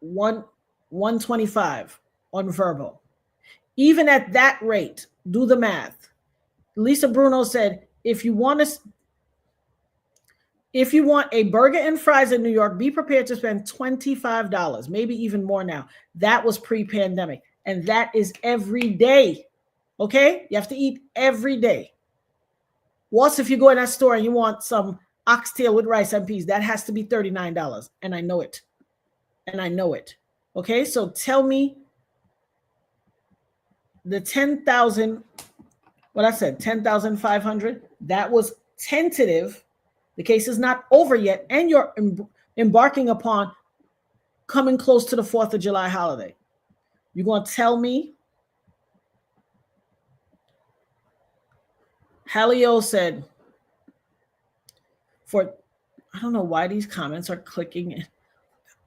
125 on Verbo. Even at that rate, do the math. Lisa Bruno said, if you want a burger and fries in New York, be prepared to spend $25, maybe even more now. That was pre-pandemic, and that is every day. Okay? You have to eat every day. Once if you go in that store and you want some oxtail with rice and peas, that has to be $39, and I know it. And I know it. Okay? So tell me the 10,000, what I said, 10,500, that was tentative. The case is not over yet, and you're embarking upon coming close to the 4th of July holiday. You're going to tell me? Halio said, I don't know why these comments are clicking.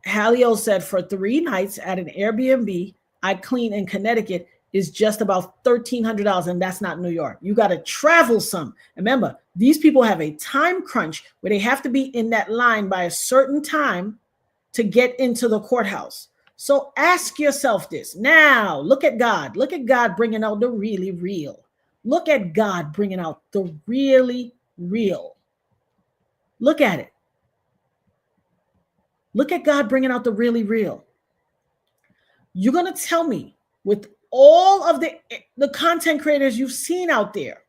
Halio said, for 3 nights at an Airbnb I clean in Connecticut is just about $1,300, and that's not New York. You got to travel some. Remember, these people have a time crunch where they have to be in that line by a certain time to get into the courthouse. So ask yourself this. Now, look at God. Look at God bringing out the really real. Look at God bringing out the really real. Look at it. Look at God bringing out the really real. You're going to tell me, with all of the content creators you've seen out there,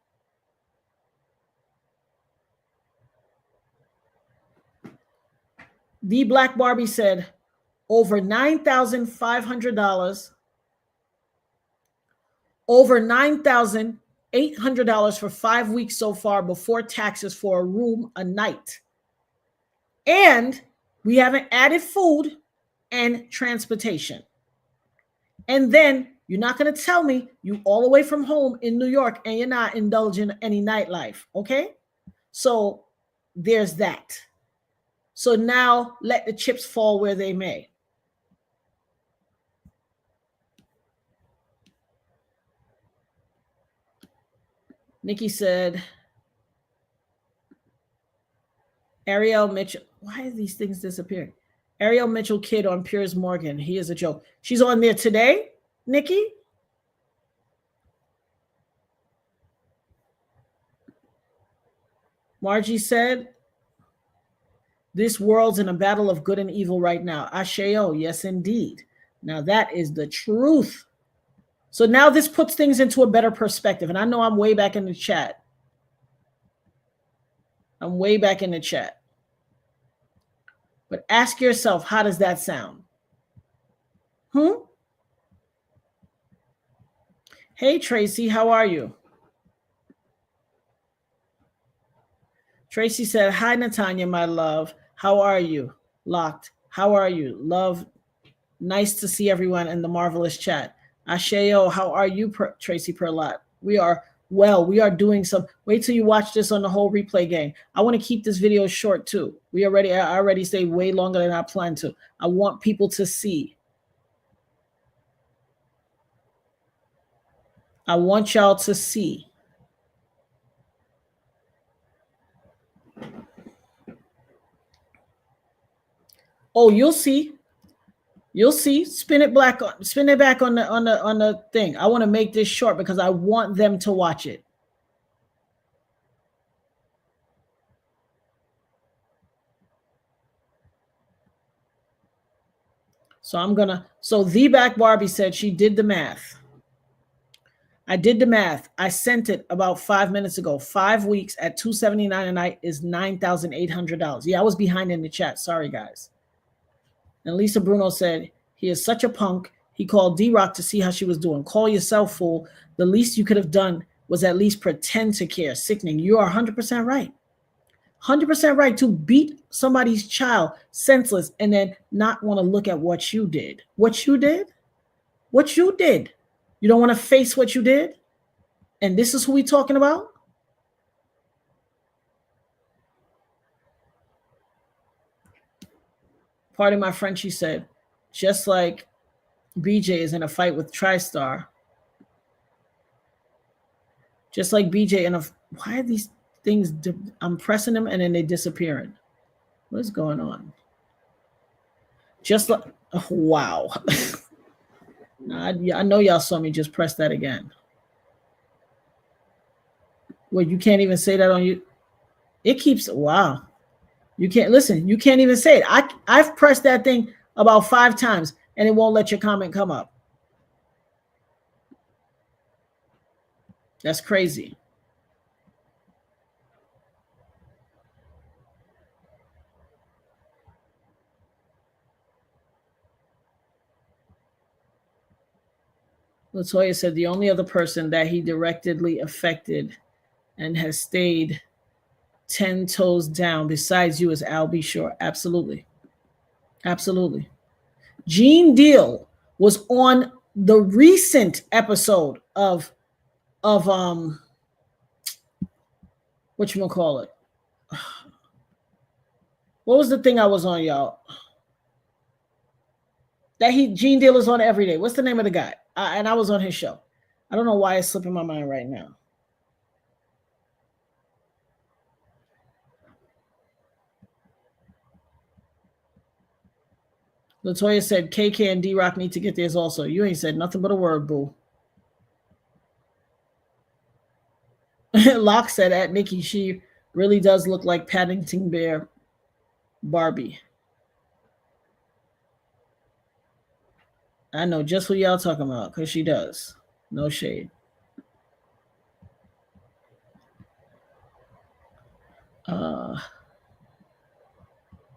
the Black Barbie said over $9,500, over $9,800 for 5 weeks so far before taxes for a room a night. And we haven't added food and transportation. And then you're not going to tell me you all the way from home in New York and you're not indulging any nightlife, okay? So there's that. So now let the chips fall where they may. Nikki said, Ariel Mitchell, why are these things disappearing? Ariel Mitchell kid on Piers Morgan. He is a joke. She's on there today, Nikki? Margie said, this world's in a battle of good and evil right now. Asheo, yes, indeed. Now that is the truth. So now this puts things into a better perspective. And I know I'm way back in the chat. I'm way back in the chat. But ask yourself, how does that sound? Hey, Tracy, how are you? Tracy said, hi, Natanya, my love. How are you? Locked. How are you? Love. Nice to see everyone in the marvelous chat. Asheo, how are you, Tracy Perlot? We are well. We are doing some. Wait till you watch this on the whole replay game. I want to keep this video short too. I already stayed way longer than I planned to. I want people to see. I want y'all to see. Oh, you'll see. You'll see. Spin it back on the thing. I want to make this short because I want them to watch it. So the Back Barbie said she did the math. I did the math. I sent it about 5 minutes ago. 5 weeks at $279 a night is $9,800. Yeah, I was behind in the chat. Sorry, guys. And Lisa Bruno said, he is such a punk. He called D-Rock to see how she was doing. Call yourself, fool. The least you could have done was at least pretend to care. Sickening. You are 100% right. 100% right to beat somebody's child senseless and then not want to look at what you did. What you did? What you did? You don't want to face what you did? And this is who we talking about? Pardon my French, he said, just like BJ is in a fight with TriStar. Just like BJ in a... Why are these things... I'm pressing them and then they disappearing. What is going on? Just like... Oh, wow. I know y'all saw me just press that again. Well, you can't even say that on you. It keeps... Wow. You can't... Listen, you can't even say it. I've pressed that thing about 5 times and it won't let your comment come up. That's crazy. Latoya said the only other person that he directly affected and has stayed 10 toes down besides you is Al B. Shore. Absolutely. Absolutely. Gene Deal was on the recent episode of whatchamacallit. What was the thing I was on, y'all? That Gene Deal is on every day. What's the name of the guy? And I was on his show. I don't know why it's slipping my mind right now. Latoya said KK and D-Rock need to get theirs also. You ain't said nothing but a word, boo. Locke said at Nikki, she really does look like Paddington Bear Barbie. I know just who y'all talking about, because she does. No shade.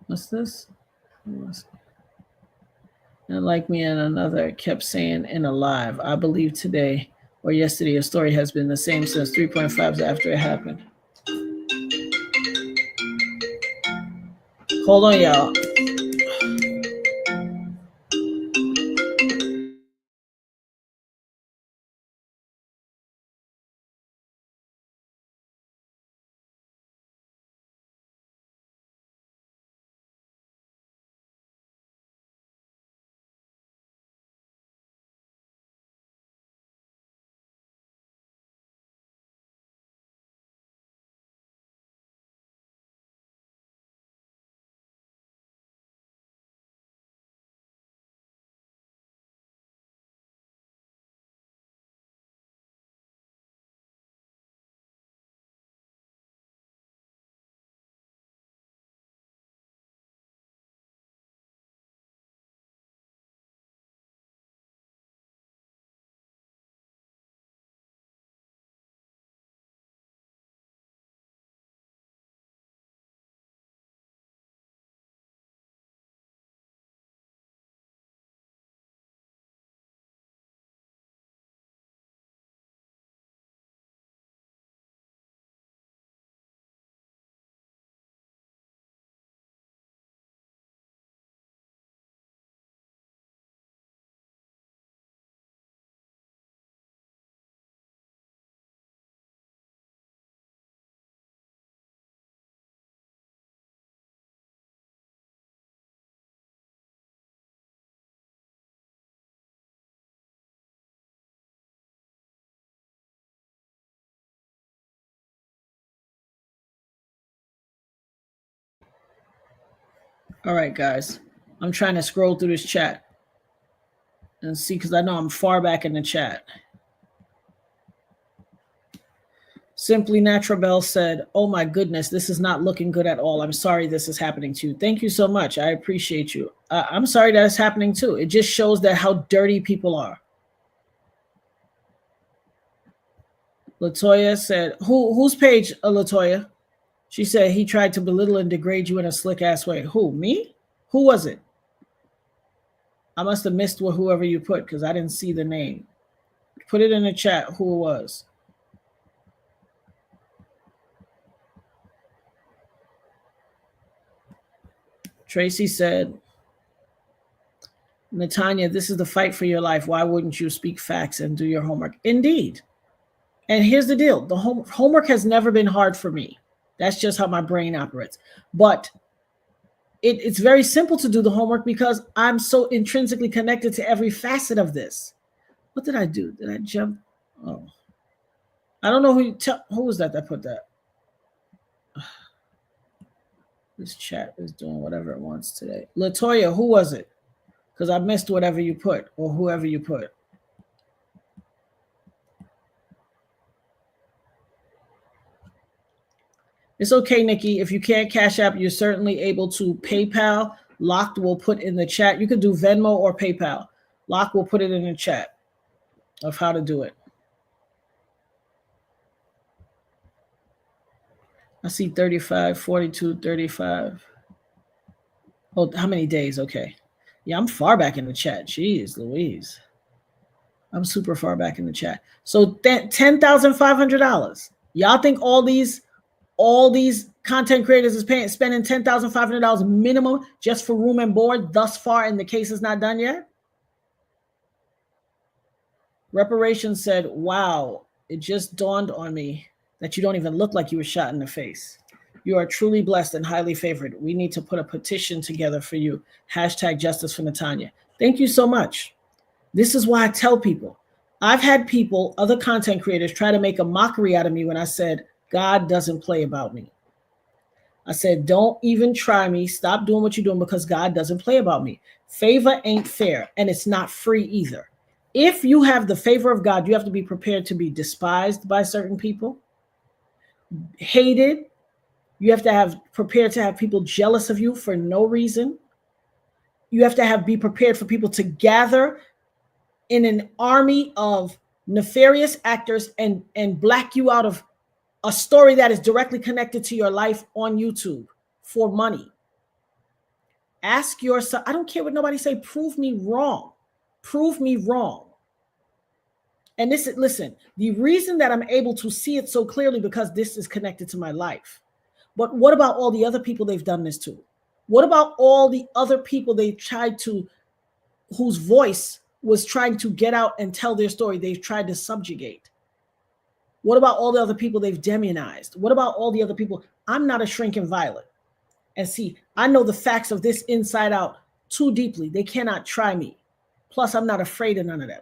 What's this? And like me and another kept saying in a live, I believe today or yesterday a story has been the same since 3.5s after it happened. Hold on, y'all. All right, guys. I'm trying to scroll through this chat and see, because I know I'm far back in the chat. Simply Natural Bell said, oh my goodness, this is not looking good at all. I'm sorry this is happening to you. Thank you so much. I appreciate you. I'm sorry that it's happening too. It just shows that how dirty people are. Latoya said, whose page, Latoya? She said he tried to belittle and degrade you in a slick ass way. Who, me? Who was it? I must have missed whoever you put because I didn't see the name. Put it in the chat who it was. Tracy said, Natanya, this is the fight for your life. Why wouldn't you speak facts and do your homework? Indeed. And here's the deal. The homework has never been hard for me. That's just how my brain operates. But it's very simple to do the homework because I'm so intrinsically connected to every facet of this. What did I do? Did I jump? Oh. I don't know who was that put that. This chat is doing whatever it wants today. Latoya, who was it? Because I missed whatever you put or whoever you put. It's okay, Nikki. If you can't Cash App, you're certainly able to PayPal. Locked will put in the chat. You could do Venmo or PayPal. Lock will put it in the chat of how to do it. I see 35, 42, 35. Oh, how many days? Okay. Yeah, I'm far back in the chat. Jeez, Louise. I'm super far back in the chat. So $10,500. Y'all think all these content creators is spending $10,500 minimum just for room and board thus far, and the case is not done yet? Reparations said, wow, it just dawned on me that you don't even look like you were shot in the face. You are truly blessed and highly favored. We need to put a petition together for you. Hashtag justice for Natanya. Thank you so much. This is why I tell people. I've had people, other content creators, try to make a mockery out of me when I said, God doesn't play about me. I said, don't even try me. Stop doing what you're doing because God doesn't play about me. Favor ain't fair, and it's not free either. If you have the favor of God, you have to be prepared to be despised by certain people, hated. You have to have prepared to have people jealous of you for no reason. You have to be prepared for people to gather in an army of nefarious actors and black you out of a story that is directly connected to your life on YouTube for money. Ask yourself, I don't care what nobody say, prove me wrong. Prove me wrong. And listen, the reason that I'm able to see it so clearly because this is connected to my life. But what about all the other people they've done this to? What about all the other people they tried to, whose voice was trying to get out and tell their story, they've tried to subjugate? What about all the other people they've demonized? What about all the other people? I'm not a shrinking violet. And see, I know the facts of this inside out too deeply. They cannot try me. Plus, I'm not afraid of none of them.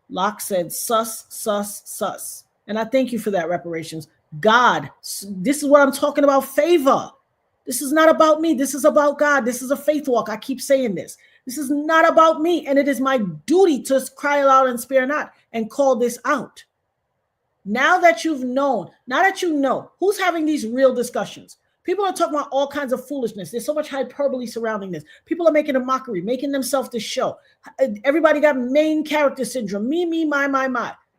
Locke said, sus, sus, sus. And I thank you for that, reparations. God, this is what I'm talking about, favor. This is not about me. This is about God. This is a faith walk. I keep saying this. This is not about me. And it is my duty to cry aloud and spare not and call this out. Now that you've known, now that you know, who's having these real discussions? People are talking about all kinds of foolishness. There's so much hyperbole surrounding this. People are making a mockery, making themselves the show. Everybody got main character syndrome. Me, my.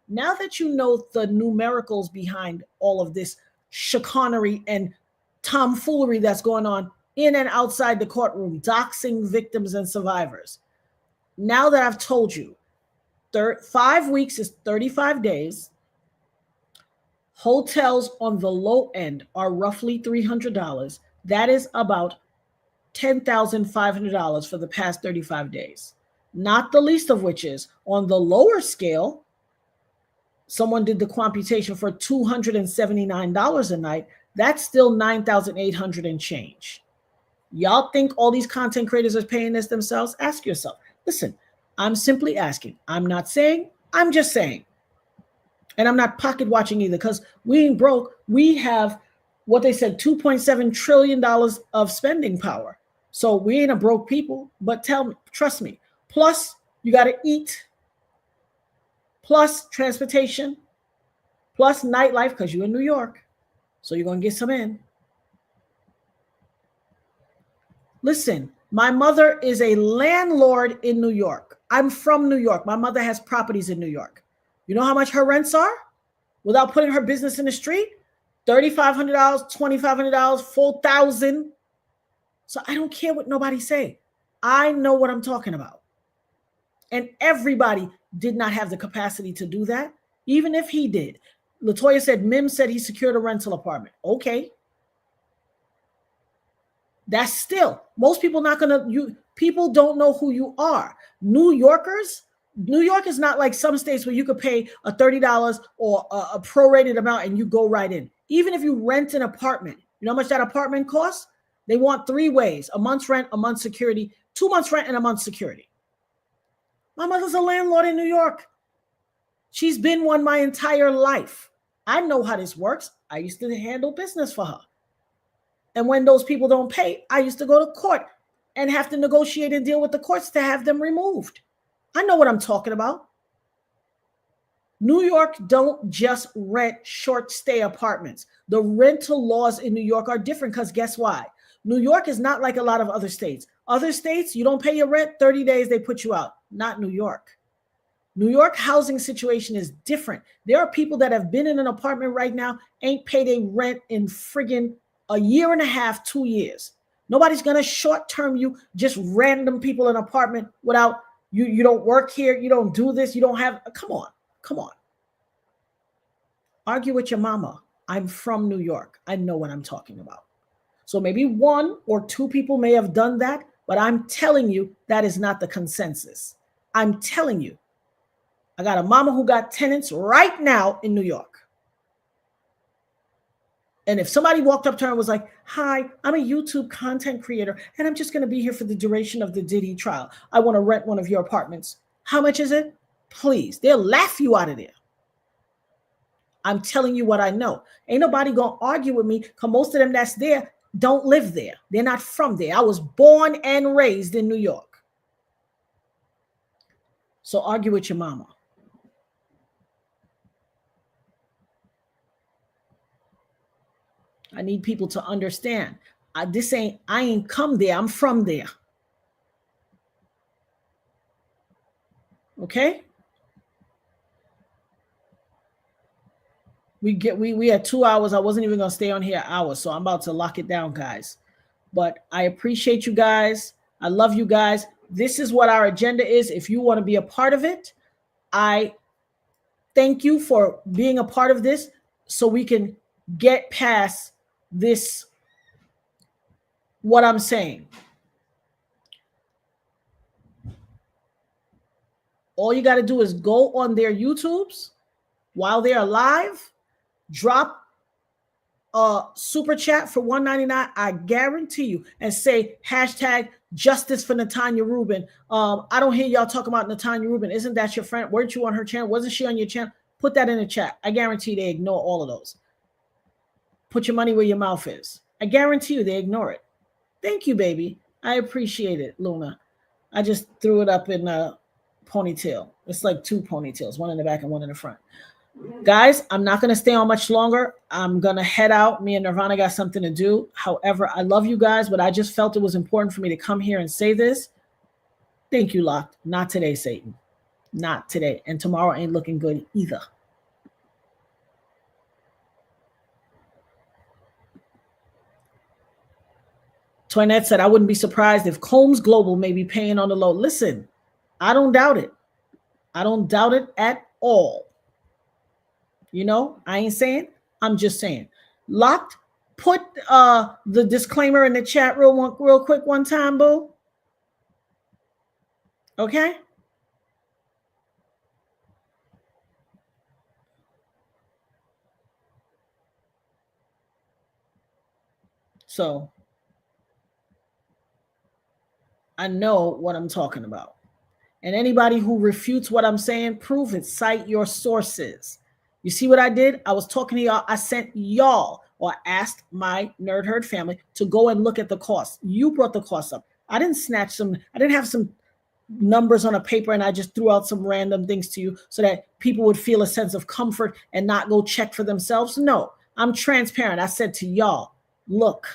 Now that you know the numericals behind all of this chicanery and tomfoolery that's going on in and outside the courtroom, doxing victims and survivors. Now that I've told you, 5 weeks is 35 days. Hotels on the low end are roughly $300. That is about $10,500 for the past 35 days. Not the least of which is on the lower scale, someone did the computation for $279 a night. That's still $9,800 and change. Y'all think all these content creators are paying this themselves? Ask yourself. Listen, I'm simply asking. I'm not saying, I'm just saying. And I'm not pocket watching either because we ain't broke. We have what they said, $2.7 trillion of spending power. So we ain't a broke people, but trust me. Plus, you got to eat, plus transportation, plus nightlife because you're in New York. So you're going to get some in. Listen, my mother is a landlord in New York. I'm from New York. My mother has properties in New York. You know how much her rents are? without putting her business in the street? $3,500, $2,500, $4,000. So I don't care what nobody say. I know what I'm talking about. And everybody did not have the capacity to do that, even if he did. Latoya said, Mim said he secured a rental apartment. Okay. That's still, most people not gonna, people don't know who you are. New York is not like some states where you could pay a $30 or a prorated amount and you go right in. Even if you rent an apartment, you know how much that apartment costs? They want 3 ways: a month's rent, a month's security, 2 months rent, and a month's security. My mother's a landlord in New York. She's been one my entire life. I know how this works. I used to handle business for her. And when those people don't pay, I used to go to court and have to negotiate and deal with the courts to have them removed. I know what I'm talking about. New York don't just rent short stay apartments. The rental laws in New York are different because guess why? New York is not like a lot of other states. Other states, you don't pay your rent, 30 days, they put you out. Not New York. New York housing situation is different. There are people that have been in an apartment right now, ain't paid a rent in friggin' a year and a half, 2 years. Nobody's going to short-term you, just random people in an apartment without, you don't work here, you don't do this, you don't have, come on. Argue with your mama. I'm from New York. I know what I'm talking about. So maybe 1 or 2 people may have done that, but I'm telling you that is not the consensus. I'm telling you. I got a mama who got tenants right now in New York. And if somebody walked up to her and was like, hi, I'm a YouTube content creator, and I'm just going to be here for the duration of the Diddy trial. I want to rent one of your apartments. How much is it? Please. They'll laugh you out of there. I'm telling you what I know. Ain't nobody going to argue with me because most of them that's there don't live there. They're not from there. I was born and raised in New York. So argue with your mama. I need people to understand. I ain't come there. I'm from there. Okay? We had 2 hours. I wasn't even going to stay on here hours, so I'm about to lock it down, guys. But I appreciate you guys. I love you guys. This is what our agenda is. If you want to be a part of it, I thank you for being a part of this so we can get past this, what I'm saying. All you got to do is go on their YouTubes while they're alive, drop a super chat for $1.99. I guarantee you, and say hashtag justice for Natanya Rubin. I don't hear y'all talking about Natanya Rubin. Isn't that your friend? Weren't you on her channel? Wasn't she on your channel? Put that in the chat. I guarantee they ignore all of those. Put your money where your mouth is. I guarantee you they ignore it. Thank you, baby. I appreciate it, Luna. I just threw it up in a ponytail. It's like 2 ponytails, one in the back and one in the front. Guys, I'm not going to stay on much longer. I'm going to head out. Me and Nirvana got something to do. However, I love you guys, but I just felt it was important for me to come here and say this. Thank you, Locked. Not today, Satan. Not today. And tomorrow ain't looking good either. Toinette said, I wouldn't be surprised if Combs Global may be paying on the low. Listen, I don't doubt it. I don't doubt it at all. You know, I ain't saying, I'm just saying. Locked, put the disclaimer in the chat real quick one time, boo. Okay? So, I know what I'm talking about. And anybody who refutes what I'm saying, prove it. Cite your sources. You see what I did? I was talking to y'all. I sent y'all, or asked my Nerd Herd family to go and look at the costs. You brought the costs up. I didn't snatch some. I didn't have some numbers on a paper and I just threw out some random things to you so that people would feel a sense of comfort and not go check for themselves. No, I'm transparent. I said to y'all, look,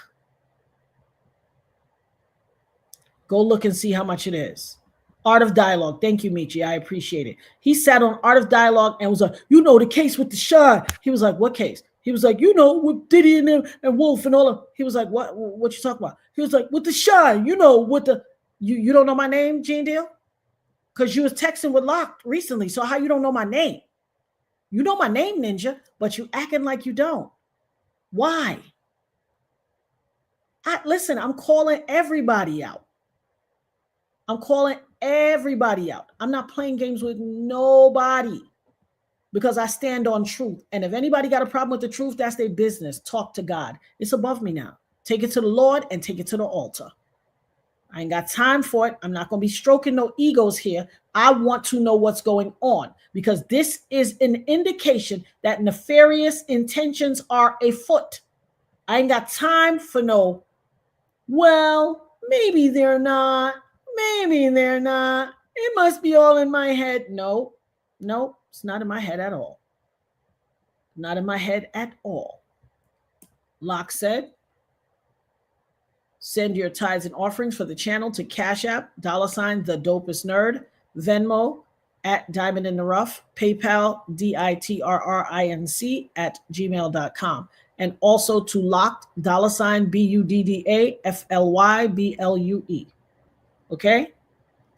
go look and see how much it is. Art of Dialogue. Thank you, Michi. I appreciate it. He sat on Art of Dialogue and was like, you know, the case with the Shyne. He was like, what case? He was like, you know, with Diddy and them and Wolf and all of. He was like, what you talking about? He was like, with the Shyne, you know, with the you don't know my name, Gene Deal? Because you was texting with Locked recently. So how you don't know my name? You know my name, Ninja, but you acting like you don't. Why? Listen, I'm calling everybody out. I'm calling everybody out. I'm not playing games with nobody because I stand on truth. And if anybody got a problem with the truth, that's their business. Talk to God. It's above me now. Take it to the Lord and take it to the altar. I ain't got time for it. I'm not going to be stroking no egos here. I want to know what's going on because this is an indication that nefarious intentions are afoot. I ain't got time for no, well, maybe they're not. Maybe they're not. It must be all in my head. No, it's not in my head at all. Not in my head at all. Locke said, send your tithes and offerings for the channel to Cash App, $ the Dopest Nerd, Venmo at Diamond in the Rough, PayPal, DITRRINC at gmail.com. And also to Locked, $BUDDAFLYBLUE. Okay?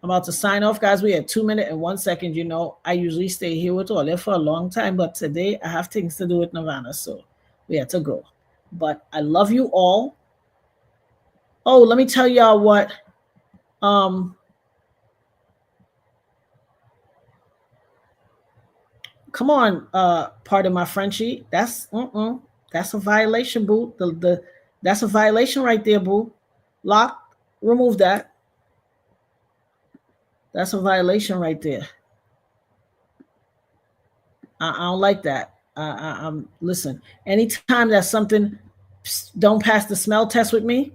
I'm about to sign off, guys. We had 2 minutes and 1 second. You know, I usually stay here with Ole for a long time, but today I have things to do with Nirvana, so we had to go. But I love you all. Oh, let me tell y'all what. Come on, pardon my Frenchie. That's a violation, boo. That's a violation right there, boo. Lock, remove that. That's a violation right there. I don't like that. Listen. Anytime that something don't pass the smell test with me,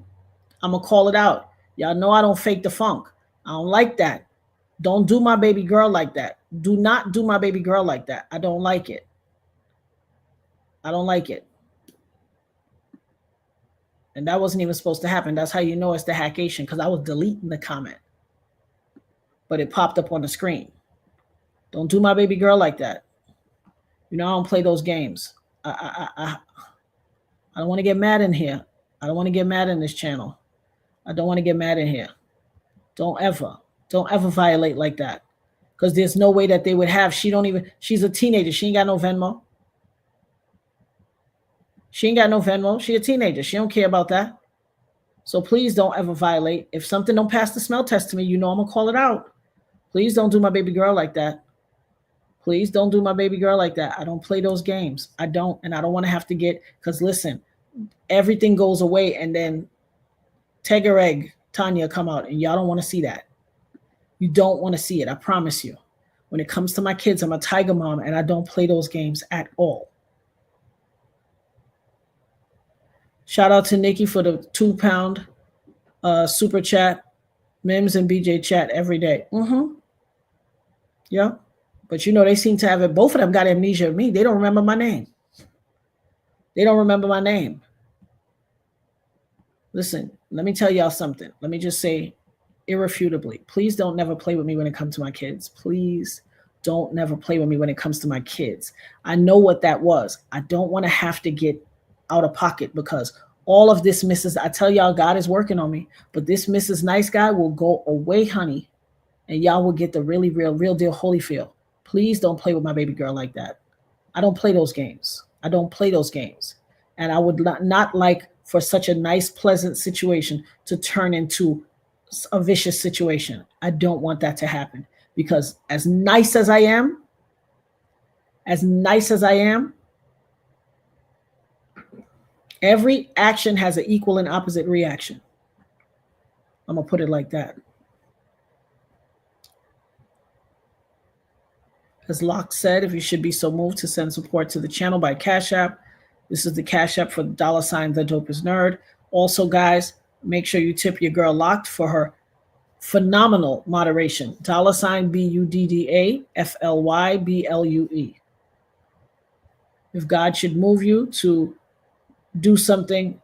I'm gonna call it out. Y'all know I don't fake the funk. I don't like that. Don't do my baby girl like that. Do not do my baby girl like that. I don't like it. I don't like it. And that wasn't even supposed to happen. That's how you know it's the hackation, because I was deleting the comment. But it popped up on the screen. Don't do my baby girl like that. You know, I don't play those games. I don't want to get mad in here. I don't want to get mad in this channel. I don't want to get mad in here. Don't ever violate like that. Because there's no way that they would have. She's a teenager. She ain't got no Venmo. She ain't got no Venmo. She a teenager. She don't care about that. So please don't ever violate. If something don't pass the smell test to me, you know I'm going to call it out. Please don't do my baby girl like that. Please don't do my baby girl like that. I don't play those games. I don't. And I don't want to have to get, because listen, everything goes away and then Tegareg, Tanya come out and y'all don't want to see that. You don't want to see it. I promise you. When it comes to my kids, I'm a tiger mom and I don't play those games at all. Shout out to Nikki for the £2 super chat. Mims and BJ chat every day. Yeah. But you know, they seem to have it. Both of them got amnesia of me. They don't remember my name. They don't remember my name. Listen, let me tell y'all something. Let me just say irrefutably, please don't never play with me when it comes to my kids. Please don't never play with me when it comes to my kids. I know what that was. I don't want to have to get out of pocket because all of this I tell y'all, God is working on me, but this Mrs. Nice Guy will go away, honey, and y'all will get the really real deal Holyfield. Please don't play with my baby girl like that. I don't play those games. I don't play those games. And I would not like for such a nice, pleasant situation to turn into a vicious situation. I don't want that to happen because as nice as I am, every action has an equal and opposite reaction. I'm going to put it like that. As Locke said, if you should be so moved to send support to the channel by Cash App, this is the Cash App for the $ the Dopest Nerd. Also, guys, make sure you tip your girl Locked for her phenomenal moderation. $ BUDDAFLYBLUE. If God should move you to do something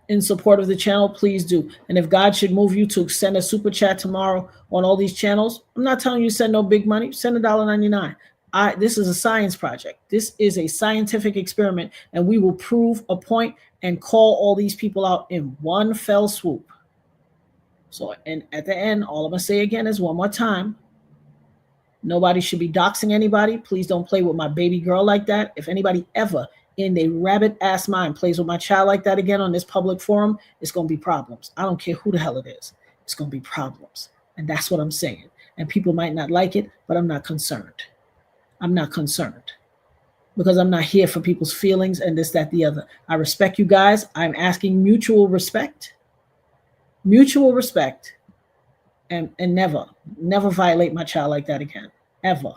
in support of the channel, please do. And if God should move you to send a super chat tomorrow on all these channels, I'm not telling you to send no big money. Send $1.99. This is a science project. This is a scientific experiment, and we will prove a point and call all these people out in one fell swoop. So, and at the end, all I'm going to say again is one more time. Nobody should be doxing anybody. Please don't play with my baby girl like that. If anybody ever in their rabbit ass mind plays with my child like that again on this public forum, it's going to be problems. I don't care who the hell it is. It's going to be problems. And that's what I'm saying. And people might not like it, but I'm not concerned. I'm not concerned because I'm not here for people's feelings and this, that, the other. I respect you guys. I'm asking mutual respect, and never violate my child like that again, ever.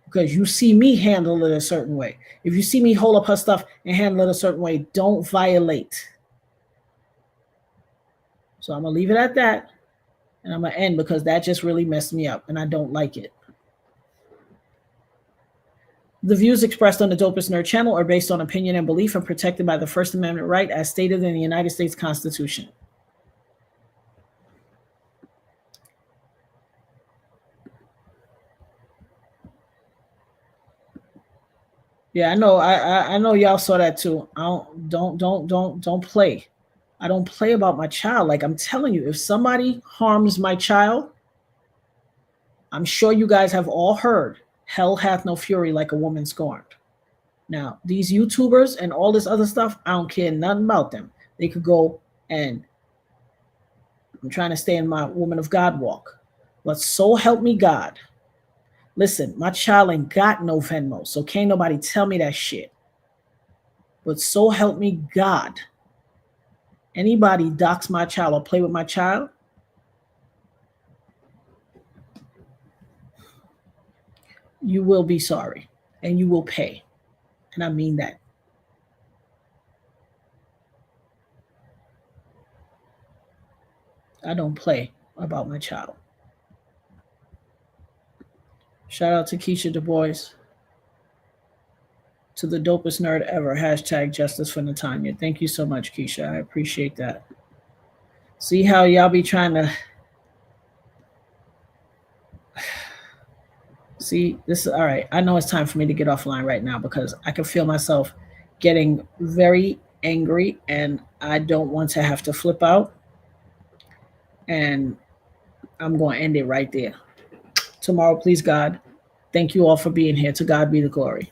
Because you see me handle it a certain way. If you see me hold up her stuff and handle it a certain way, don't violate. So I'm going to leave it at that. And I'm going to end because that just really messed me up and I don't like it. The views expressed on the Dopest Nerd channel are based on opinion and belief and protected by the First Amendment right as stated in the United States Constitution. Yeah, I know. I know y'all saw that too. Don't play. I don't play about my child. Like I'm telling you, if somebody harms my child, I'm sure you guys have all heard, hell hath no fury like a woman scorned. Now, these YouTubers and all this other stuff, I don't care nothing about them. They could go and I'm trying to stay in my woman of God walk. But so help me God. Listen, my child ain't got no Venmo, so can't nobody tell me that shit. But so help me God. Anybody dox my child or play with my child, you will be sorry and you will pay. And I mean that. I don't play about my child. Shout out to Keisha Du Bois. To the dopest nerd ever. Hashtag justice for Natanya. Thank you so much, Keisha. I appreciate that. See how y'all be trying to... See, this is all right. I know it's time for me to get offline right now because I can feel myself getting very angry and I don't want to have to flip out. And I'm going to end it right there. Tomorrow, please, God. Thank you all for being here. To God be the glory.